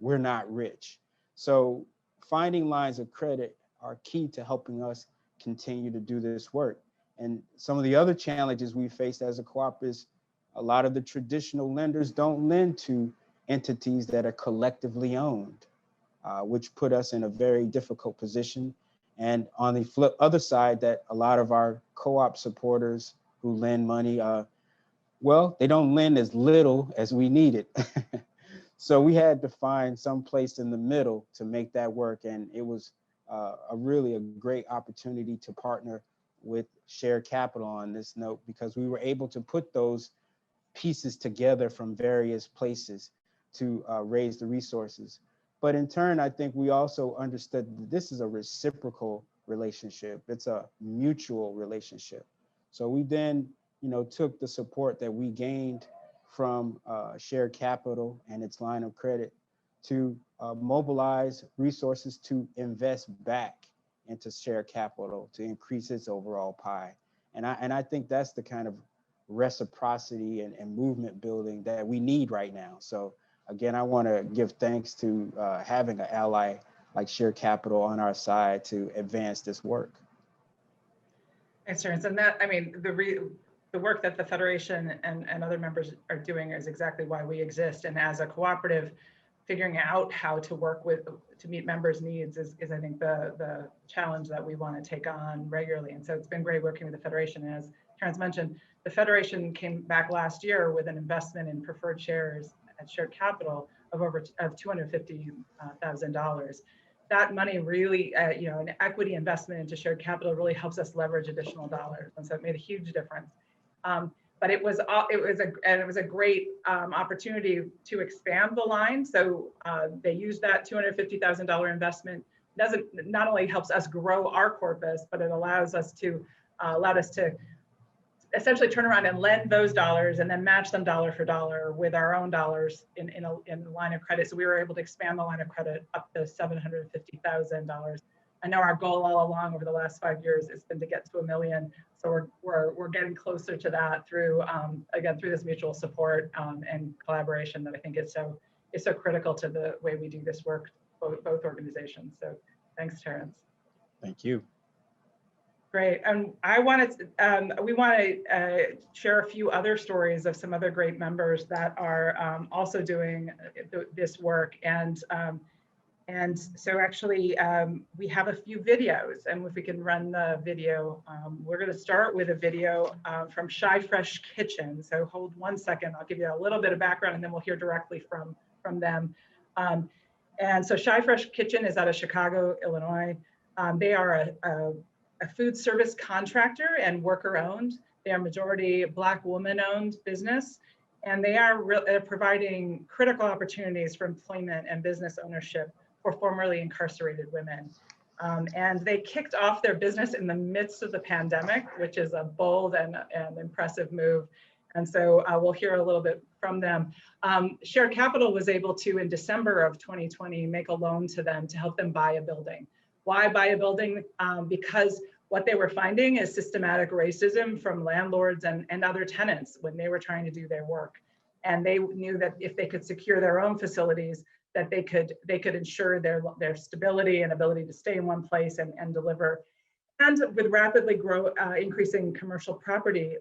We're not rich. So finding lines of credit are key to helping us continue to do this work. And some of the other challenges we faced as a co-op is a lot of the traditional lenders don't lend to entities that are collectively owned, which put us in a very difficult position. And on the other side, that a lot of our co-op supporters who lend money, they don't lend as little as we need it. So we had to find some place in the middle to make that work. And it was a great opportunity to partner with Shared Capital on this note, because we were able to put those pieces together from various places to raise the resources. But in turn, I think we also understood that this is a reciprocal relationship. It's a mutual relationship. So we then, took the support that we gained from Shared Capital and its line of credit to mobilize resources to invest back into Shared Capital to increase its overall pie. And I think that's the kind of reciprocity and movement building that we need right now. So again, I want to give thanks to having an ally like Shared Capital on our side to advance this work. Thanks, Terence. And that, the work that the Federation and other members are doing is exactly why we exist. And as a cooperative, figuring out how to work to meet members' needs is I think the challenge that we want to take on regularly. And so it's been great working with the Federation. And as Terence mentioned, the Federation came back last year with an investment in preferred shares at Shared Capital of $250,000. That money really, an equity investment into Shared Capital really helps us leverage additional dollars, and so it made a huge difference. But it was a great opportunity to expand the line. So they used that $250,000 investment. Not only helps us grow our corpus, but it allowed us to essentially turn around and lend those dollars and then match them dollar for dollar with our own dollars in the line of credit. So we were able to expand the line of credit up to $750,000. I know our goal all along over the last 5 years has been to get to 1 million. So we're getting closer to that through, again, through this mutual support and collaboration that I think is so critical to the way we do this work, both organizations. So thanks, Terence. Thank you. Great, and we want to share a few other stories of some other great members that are also doing this work, and so actually we have a few videos, and if we can run the video, we're going to start with a video from ChiFresh Kitchen. So hold 1 second, I'll give you a little bit of background, and then we'll hear directly from them. And so ChiFresh Kitchen is out of Chicago, Illinois. They are a food service contractor and worker owned. They are majority Black woman owned business, and they are providing critical opportunities for employment and business ownership for formerly incarcerated women. And they kicked off their business in the midst of the pandemic, which is a bold and impressive move. And so we'll hear a little bit from them. Shared Capital was able to, in December of 2020, make a loan to them to help them buy a building. Why buy a building? Because what they were finding is systematic racism from landlords and other tenants when they were trying to do their work. And they knew that if they could secure their own facilities, that they could ensure their stability and ability to stay in one place and deliver. And with rapidly increasing commercial property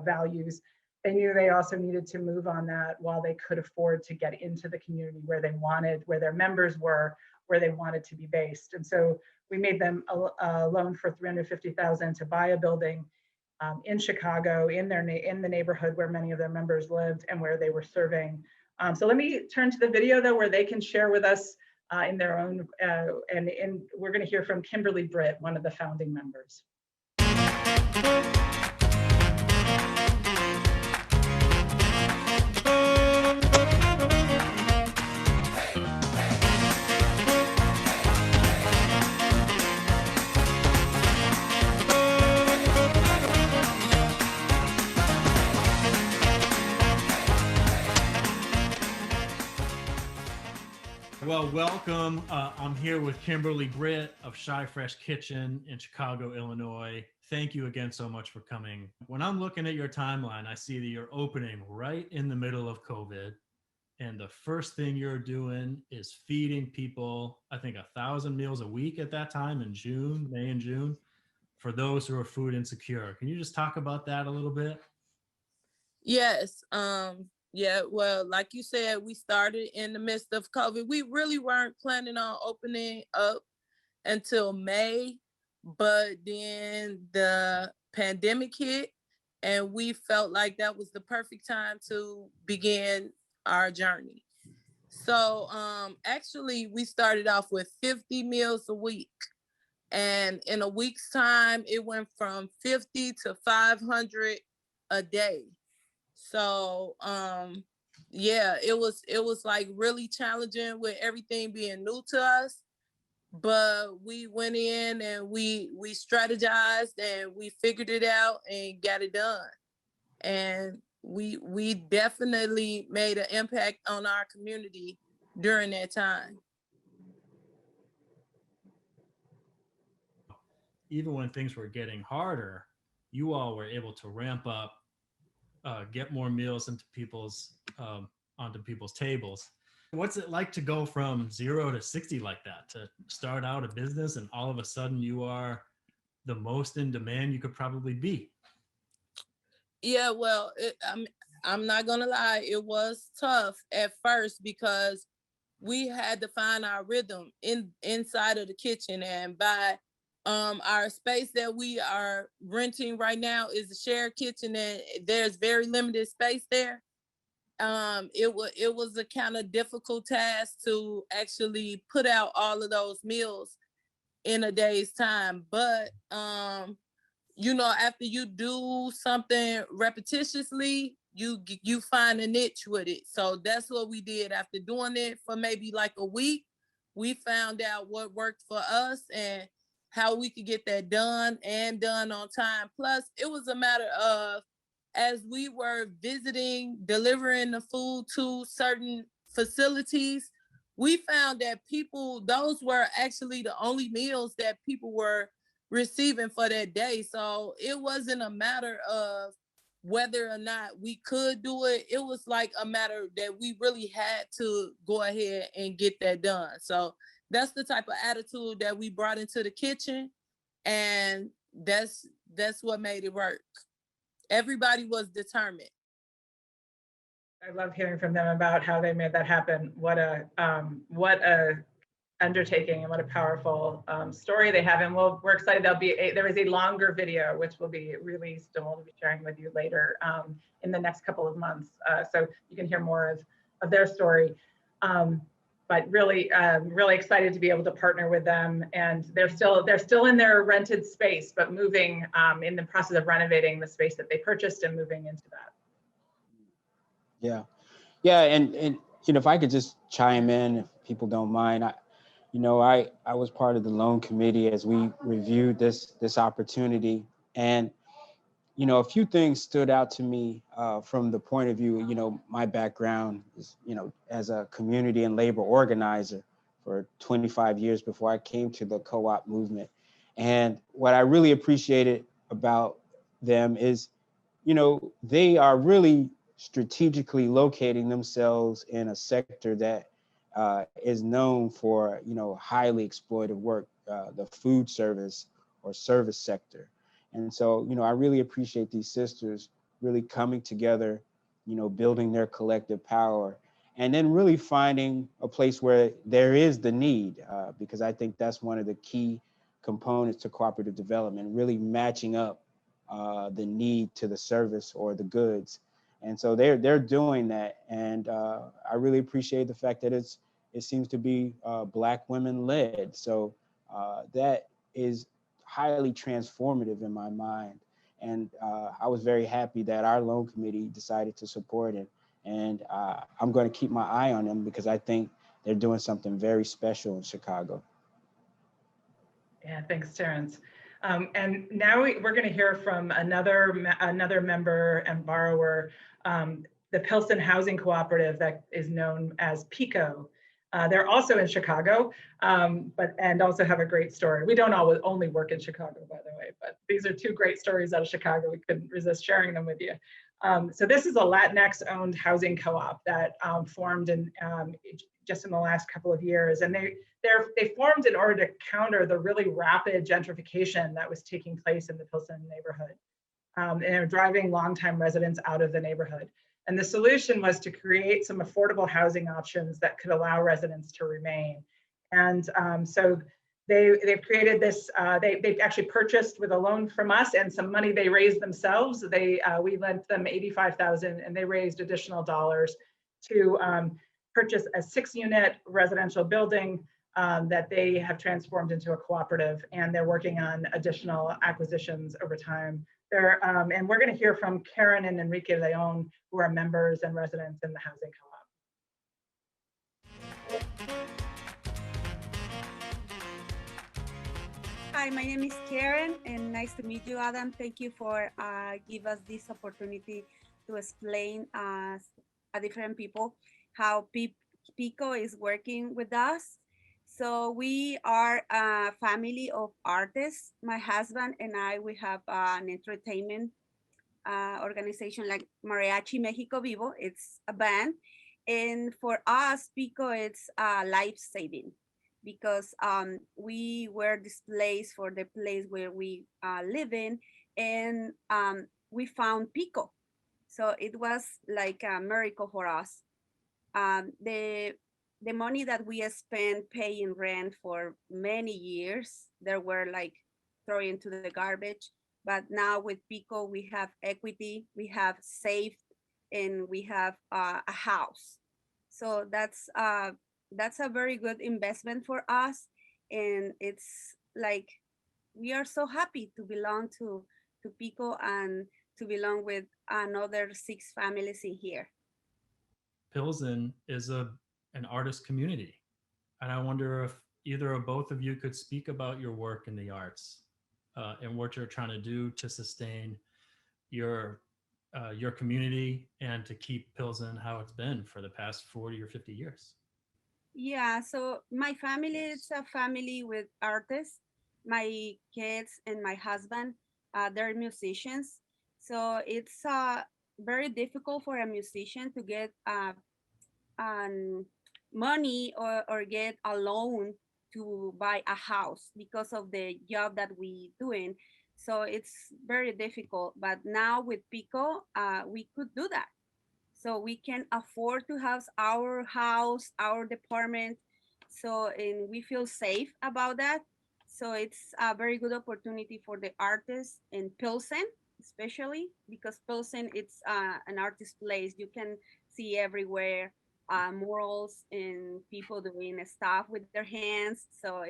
values, they knew they also needed to move on that while they could afford to get into the community where their members were, where they wanted to be based. And so we made them a loan for $350,000 to buy a building in Chicago, in the neighborhood where many of their members lived and where they were serving. So let me turn to the video though, where they can share with us in their own, and we're going to hear from Kimberly Britt, one of the founding members. Well, welcome. I'm here with Kimberly Britt of ChiFresh Kitchen in Chicago, Illinois. Thank you again so much for coming. When I'm looking at your timeline, I see that you're opening right in the middle of COVID. And the first thing you're doing is feeding people, I think 1,000 meals a week at that time in May and June, for those who are food insecure. Can you just talk about that a little bit? Yes. Yeah, well, like you said, we started in the midst of COVID. We really weren't planning on opening up until May, but then the pandemic hit and we felt like that was the perfect time to begin our journey. So actually we started off with 50 meals a week. And in a week's time, it went from 50 to 500 a day. So yeah, it was like really challenging with everything being new to us, but we went in and we strategized and we figured it out and got it done. And we definitely made an impact on our community during that time. Even when things were getting harder, you all were able to ramp up, get more meals into onto people's tables. What's it like to go from 0 to 60 like that, to start out a business and all of a sudden you are the most in demand you could probably be? Yeah, well, I'm not gonna lie, it was tough at first because we had to find our rhythm inside of the kitchen, and by our space that we are renting right now is a shared kitchen, and there's very limited space there. It was a kind of difficult task to actually put out all of those meals in a day's time. But after you do something repetitiously, you find a niche with it. So that's what we did. After doing it for maybe like a week, we found out what worked for us and how we could get that done and done on time. Plus, it was a matter of, as we were delivering the food to certain facilities, we found that those were actually the only meals that people were receiving for that day. So it wasn't a matter of whether or not we could do it. It was like a matter that we really had to go ahead and get that done. So that's the type of attitude that we brought into the kitchen. And that's what made it work. Everybody was determined. I love hearing from them about how they made that happen. What a undertaking and what a powerful story they have. And we're excited. There is a longer video which will be released and we'll be sharing with you later in the next couple of months, so you can hear more of their story. But really, really excited to be able to partner with them. And they're still in their rented space, but moving in the process of renovating the space that they purchased and moving into that. Yeah, and if I could just chime in, if people don't mind, I was part of the loan committee as we reviewed this opportunity, and a few things stood out to me from the point of view. My background is as a community and labor organizer for 25 years before I came to the co-op movement, and what I really appreciated about them is they are really strategically locating themselves in a sector that is known for, highly exploitative work, the food service or service sector. And so, I really appreciate these sisters really coming together, building their collective power, and then really finding a place where there is the need, because I think that's one of the key components to cooperative development, really matching up the need to the service or the goods. And so they're doing that. And I really appreciate the fact that it seems to be Black women led. So that is highly transformative in my mind. And I was very happy that our loan committee decided to support it. And I'm going to keep my eye on them because I think they're doing something very special in Chicago. Yeah, thanks, Terence. And now we're going to hear from another member and borrower, the Pilsen Housing Cooperative that is known as PIHCO. They're also in Chicago, and also have a great story. We don't only work in Chicago, by the way, but these are two great stories out of Chicago. We couldn't resist sharing them with you. So this is a Latinx-owned housing co-op that formed just in the last couple of years, and they formed in order to counter the really rapid gentrification that was taking place in the Pilsen neighborhood, and they're driving longtime residents out of the neighborhood. And the solution was to create some affordable housing options that could allow residents to remain. And so they've created this. They've actually purchased with a loan from us and some money they raised themselves. We lent them $85,000, and they raised additional dollars to purchase a 6-unit residential building that they have transformed into a cooperative, and they're working on additional acquisitions over time. And we're going to hear from Karen and Enrique Leon, who are members and residents in the housing co-op. Hi, my name is Karen, and nice to meet you, Adam. Thank you for give us this opportunity to explain a different people how PIHCO is working with us. So we are a family of artists. My husband and I, we have an entertainment organization like Mariachi Mexico Vivo. It's a band. And for us, PIHCO, it's life-saving because we were displaced for the place where we live in, and we found PIHCO. So it was like a miracle for us. The money that we spent paying rent for many years, there were like thrown into the garbage. But now with PIHCO, we have equity, we have saved, and we have a house. So that's a very good investment for us. And it's like, we are so happy to belong to PIHCO and to belong with another 6 families in here. Pilsen is an artist community. And I wonder if either or both of you could speak about your work in the arts and what you're trying to do to sustain your community and to keep Pilsen how it's been for the past 40 or 50 years. Yeah, so my family is a family with artists. My kids and my husband, they're musicians. So it's very difficult for a musician to get money or get a loan to buy a house because of the job that we doing. So it's very difficult. But now with Pico, we could do that. So we can afford to have our house, our department. So, and we feel safe about that. So it's a very good opportunity for the artists in Pilsen, especially because Pilsen, it's an artist place. You can see everywhere murals and people doing stuff with their hands. So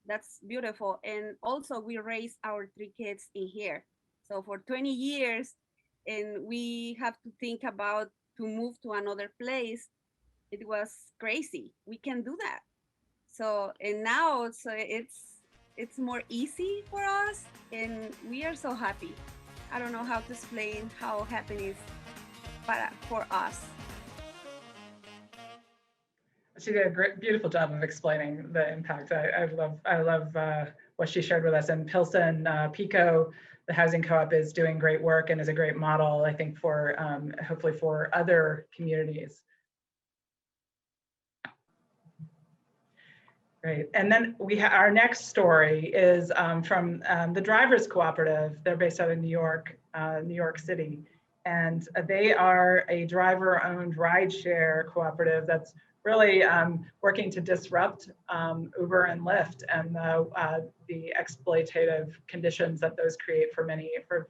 that's beautiful. And also we raised our 3 kids in here. So for 20 years, and we have to think about to move to another place. It was crazy. We can do that. So and now it's more easy for us, and we are so happy. I don't know how to explain how happiness for us. She did a great, beautiful job of explaining the impact. I love what she shared with us. And Pilsen, PIHCO, the housing co-op, is doing great work and is a great model, I think, for hopefully for other communities. Great. And then our next story is from the Drivers Cooperative. They're based out of New York City. And they are a driver-owned rideshare cooperative that's really working to disrupt Uber and Lyft and the exploitative conditions that those create for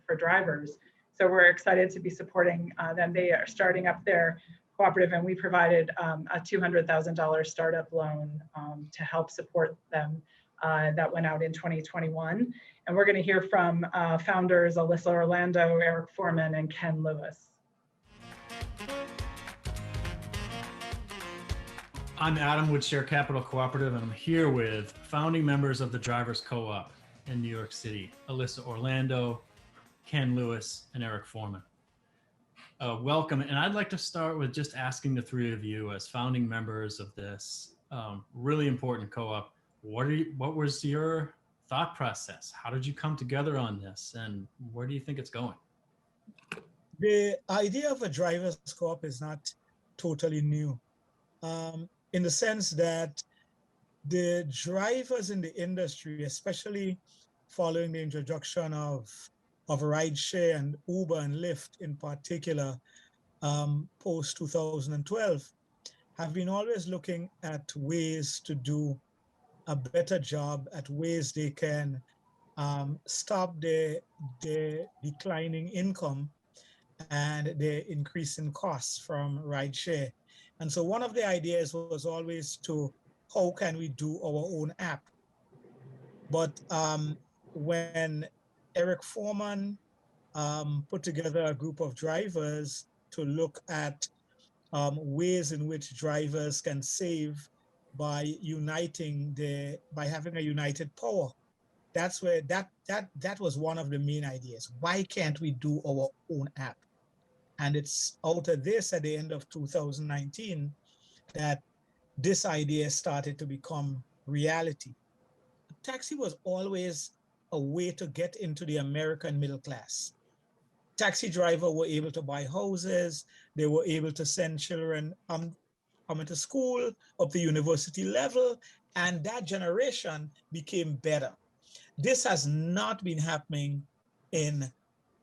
for drivers. So we're excited to be supporting them. They are starting up their cooperative, and we provided a $200,000 startup loan to help support them. That went out in 2021. And we're going to hear from founders Alyssa Orlando, Eric Foreman, and Ken Lewis. I'm Adam with Share Capital Cooperative, and I'm here with founding members of the Drivers Co-op in New York City, Alyssa Orlando, Ken Lewis, and Eric Foreman. Welcome, and I'd like to start with just asking the three of you as founding members of this really important co-op, what was your thought process? How did you come together on this, and where do you think it's going? The idea of a drivers co-op is not totally new, in the sense that the drivers in the industry, especially following the introduction of rideshare and Uber and Lyft in particular, post 2012, have been always looking at ways to do a better job, at ways they can stop the declining income and the increasing costs from rideshare. And so one of the ideas was always to, how can we do our own app? But when Eric Foreman put together a group of drivers to look at ways in which drivers can save by by having a united power, that's where that was one of the main ideas. Why can't we do our own app? And it's out of this at the end of 2019 that this idea started to become reality. Taxi was always a way to get into the American middle class. Taxi drivers were able to buy houses. They were able to send children into school, up to university level, and that generation became better. This has not been happening in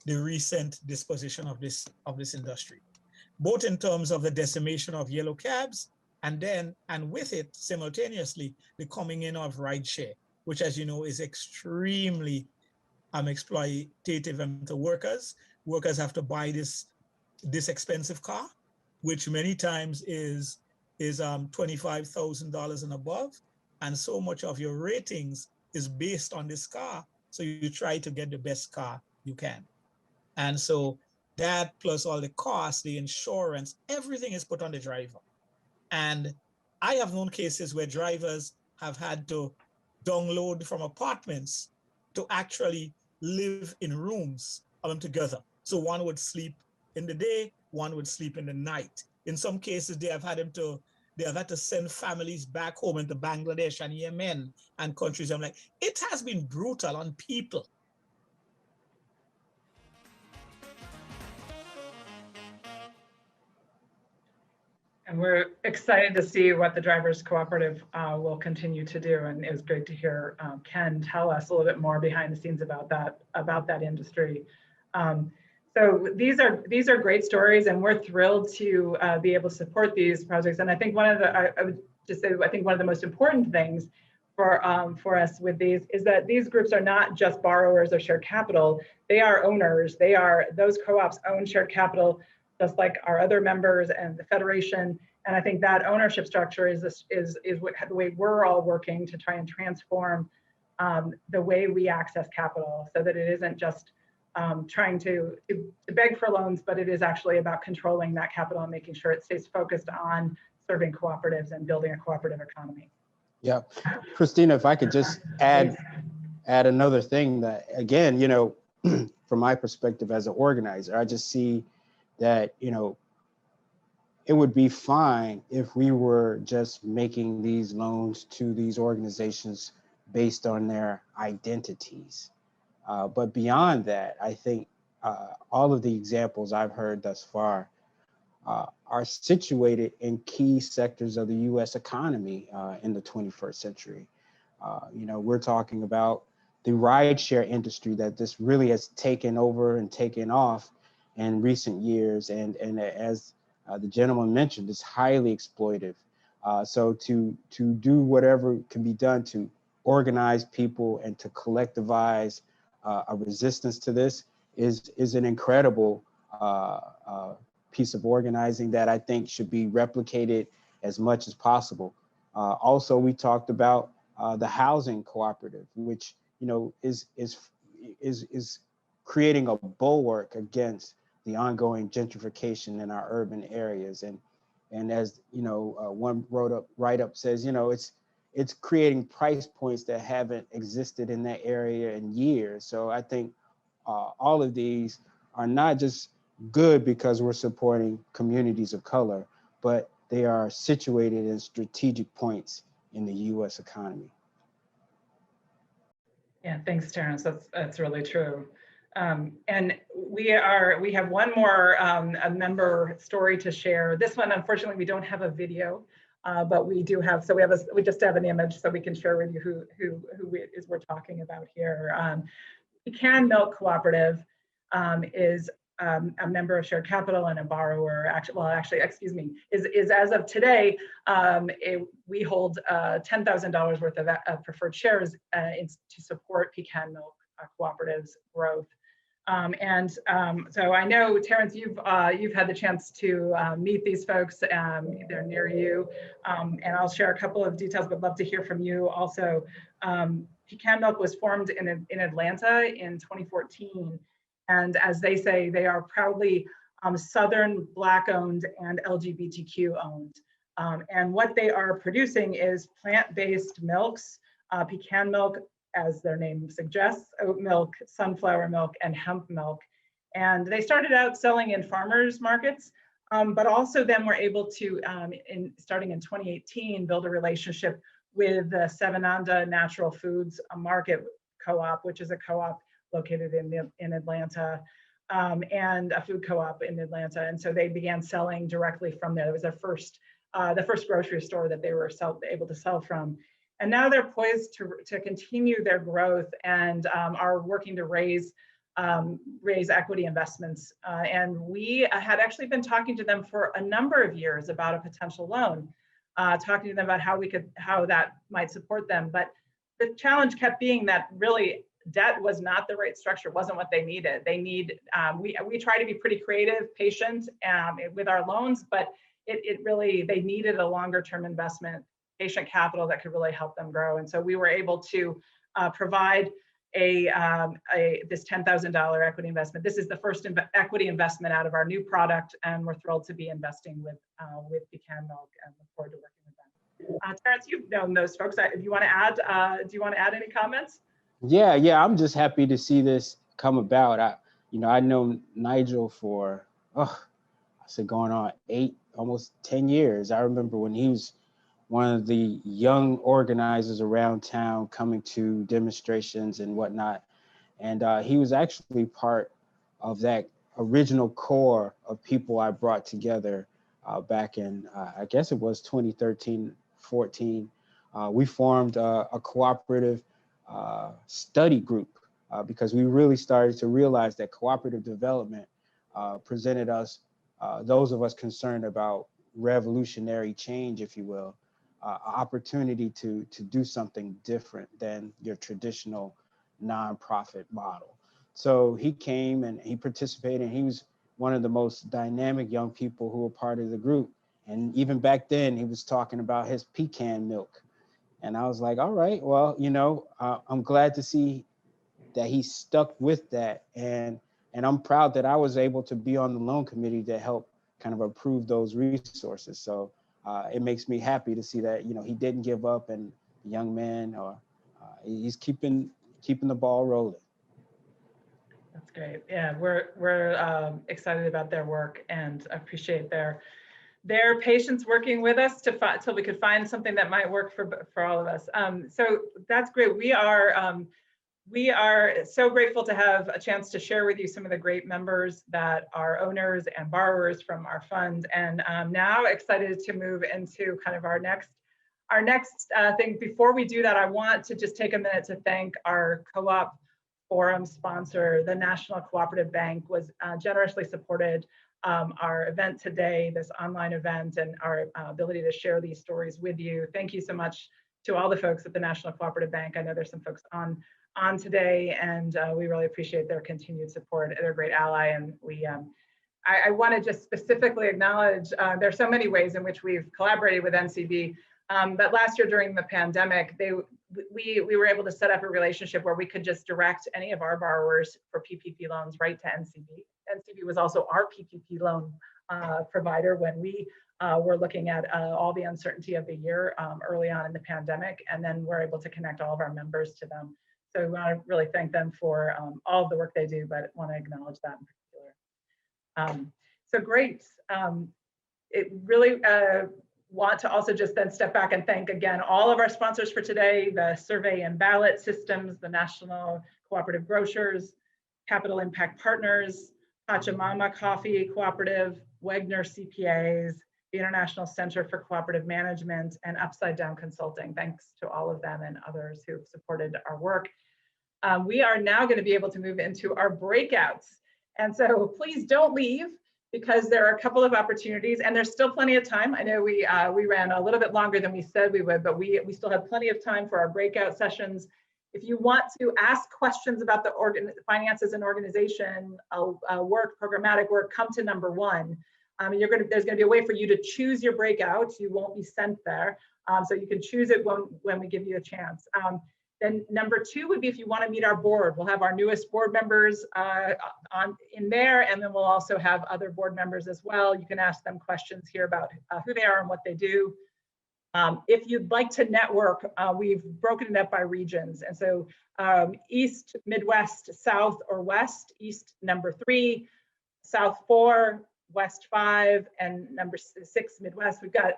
the recent disposition of this industry, both in terms of the decimation of yellow cabs, and with it simultaneously the coming in of rideshare, which, as you know, is extremely exploitative to workers. Workers have to buy this expensive car, which many times is $25,000 and above, and so much of your ratings is based on this car. So you try to get the best car you can. And so that plus all the costs, the insurance, everything is put on the driver. And I have known cases where drivers have had to download from apartments to actually live in rooms together. So one would sleep in the day, one would sleep in the night. In some cases, they have had him to They have had to send families back home into Bangladesh and Yemen and countries. I'm like, it has been brutal on people. And we're excited to see what the Drivers Cooperative will continue to do. And it was great to hear Ken tell us a little bit more behind the scenes about that industry. So these are great stories, and we're thrilled to be able to support these projects. And I think I would just say, I think one of the most important things for us with these is that these groups are not just borrowers of shared capital. They are owners. Those co-ops own shared capital, just like our other members and the Federation. And I think that ownership structure is the way we're all working to try and transform the way we access capital, so that it isn't just trying to beg for loans, but it is actually about controlling that capital and making sure it stays focused on serving cooperatives and building a cooperative economy. Yeah, Christina, if I could just add another thing that, again, you know, from my perspective as an organizer, I just see that, you know, it would be fine if we were just making these loans to these organizations based on their identities. But beyond that, I think all of the examples I've heard thus far are situated in key sectors of the US economy in the 21st century. You know, we're talking about the rideshare industry that this really has taken over and taken off in recent years. And as the gentleman mentioned, it's highly exploitive. So to do whatever can be done to organize people and to collectivize a resistance to this is an incredible piece of organizing that I think should be replicated as much as possible. Also, we talked about the housing cooperative, which, you know, is creating a bulwark against the ongoing gentrification in our urban areas. And as you know, one write-up says, you know, it's creating price points that haven't existed in that area in years. So I think all of these are not just good because we're supporting communities of color, but they are situated in strategic points in the US economy. Yeah, thanks, Terence. That's really true. And we have one more a member story to share. This one, unfortunately, we don't have a video, but we do have. So we just have an image, so we can share with you who we're talking about here. Pecan Milk Cooperative is a member of Shared Capital and a borrower. Excuse me, is as of today, we hold $10,000 worth of preferred shares to support Pecan Milk Cooperative's growth. So I know, Terence, you've had the chance to meet these folks. They're near you, and I'll share a couple of details, but love to hear from you also. Pecan Milk was formed in Atlanta in 2014. And as they say, they are proudly Southern, Black-owned, and LGBTQ owned. And what they are producing is plant-based milks, pecan milk, as their name suggests, oat milk, sunflower milk, and hemp milk. And they started out selling in farmers markets, but also then were able to, starting in 2018, build a relationship with the Sevenanda Natural Foods Market Co-op, which is a co-op located in Atlanta, and a food co-op in Atlanta. And so they began selling directly from there. It was their first, the first grocery store that they were able to sell from. And now they're poised to continue their growth and are working to raise equity investments. And we had actually been talking to them for a number of years about a potential loan, talking to them about how that might support them. But the challenge kept being that really debt was not the right structure, wasn't what they needed. They need, we try to be pretty creative, patient with our loans, but they needed a longer term investment, patient capital that could really help them grow. And so we were able to provide this $10,000 equity investment. This is the first equity investment out of our new product, and we're thrilled to be investing with Pecan Milk and look forward to working with them. Terence, you've known those folks. Do you want to add any comments? Yeah, I'm just happy to see this come about. I know Nigel for, going on 8 almost 10 years. I remember when he was one of the young organizers around town coming to demonstrations and whatnot. And he was actually part of that original core of people I brought together back in, I guess it was 2013, 14. We formed a cooperative study group because we really started to realize that cooperative development presented us, those of us concerned about revolutionary change, if you will, opportunity to do something different than your traditional nonprofit model. So he came and he participated, and he was one of the most dynamic young people who were part of the group. And even back then, he was talking about his pecan milk. And I was like, all right, well, you know, I'm glad to see that he stuck with that. And I'm proud that I was able to be on the loan committee to help kind of approve those resources. So it makes me happy to see that, you know, he didn't give up, and the young man, or he's keeping the ball rolling. That's great. Yeah, we're excited about their work and appreciate their patience working with us till we could find something that might work for all of us. So that's great. We are so grateful to have a chance to share with you some of the great members that are owners and borrowers from our fund, and now excited to move into kind of our next thing. Before we do that, I want to just take a minute to thank our co-op forum sponsor. The National Cooperative Bank was generously supported our event today, this online event, and our ability to share these stories with you. Thank you so much to all the folks at the National Cooperative Bank. I know there's some folks on today, and we really appreciate their continued support. They're a great ally, and I want to just specifically acknowledge there's so many ways in which we've collaborated with NCB, but last year during the pandemic, we were able to set up a relationship where we could just direct any of our borrowers for PPP loans right to NCB. NCB was also our PPP loan provider when we were looking at all the uncertainty of the year early on in the pandemic, and then we're able to connect all of our members to them. So we want to really thank them for all of the work they do, but want to acknowledge that in particular. So great. It really want to also just then step back and thank again all of our sponsors for today: the Survey and Ballot Systems, the National Cooperative Grocers, Capital Impact Partners, Pachamama Coffee Cooperative, Wegner CPAs, the International Center for Cooperative Management, and Upside Down Consulting. Thanks to all of them and others who've supported our work. We are now going to be able to move into our breakouts. And so please don't leave, because there are a couple of opportunities, and there's still plenty of time. I know we ran a little bit longer than we said we would, but we still have plenty of time for our breakout sessions. If you want to ask questions about the finances and organization work, programmatic work, come to number 1. There's going to be a way for you to choose your breakouts. You won't be sent there, so you can choose it when we give you a chance. Then number 2 would be if you want to meet our board. We'll have our newest board members in there, and then we'll also have other board members as well. You can ask them questions here about who they are and what they do. If you'd like to network, we've broken it up by regions. And so East, Midwest, South, or West. East, number 3, South 4, West 5, and number 6, Midwest. We've got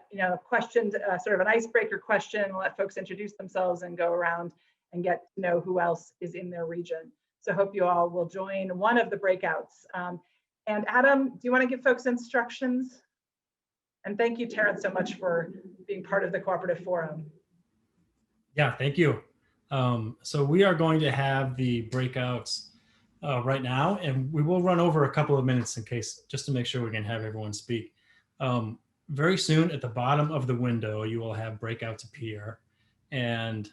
questions, sort of an icebreaker question. We'll let folks introduce themselves and go around and get to know who else is in their region. So hope you all will join one of the breakouts. And Adam, do you want to give folks instructions? And thank you, Terence, so much for being part of the Cooperative Forum. Yeah, thank you. So we are going to have the breakouts right now, and we will run over a couple of minutes in case, just to make sure we can have everyone speak. Very soon at the bottom of the window, you will have breakouts appear, and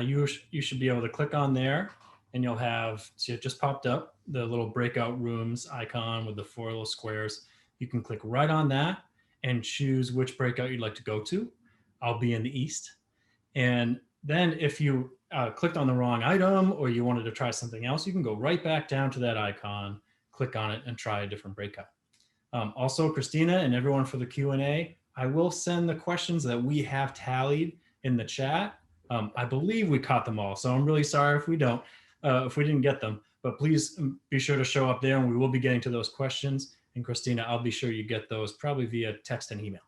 you should be able to click on there, and you'll have, see, it just popped up, the little breakout rooms icon with the 4 little squares. You can click right on that and choose which breakout you'd like to go to. I'll be in the East. And then if you clicked on the wrong item or you wanted to try something else, you can go right back down to that icon, click on it, and try a different breakout. Also, Christina and everyone for the Q&A, I will send the questions that we have tallied in the chat. I believe we caught them all, so I'm really sorry if we didn't get them, but please be sure to show up there, and we will be getting to those questions. and Christina, I'll be sure you get those probably via text and email.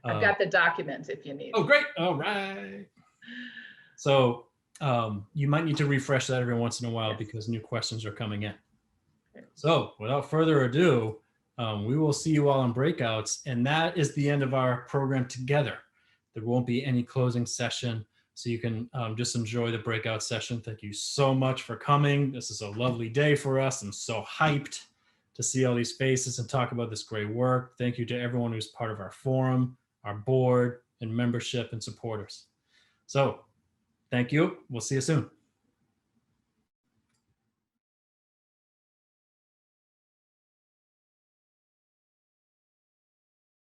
I've got the document if you need. Oh, great. All right. So you might need to refresh that every once in a while because new questions are coming in. So without further ado, we will see you all in breakouts. And that is the end of our program together. There won't be any closing session. So you can just enjoy the breakout session. Thank you so much for coming. This is a lovely day for us. I'm so hyped to see all these faces and talk about this great work. Thank you to everyone who's part of our forum, our board, and membership and supporters. So thank you. We'll see you soon.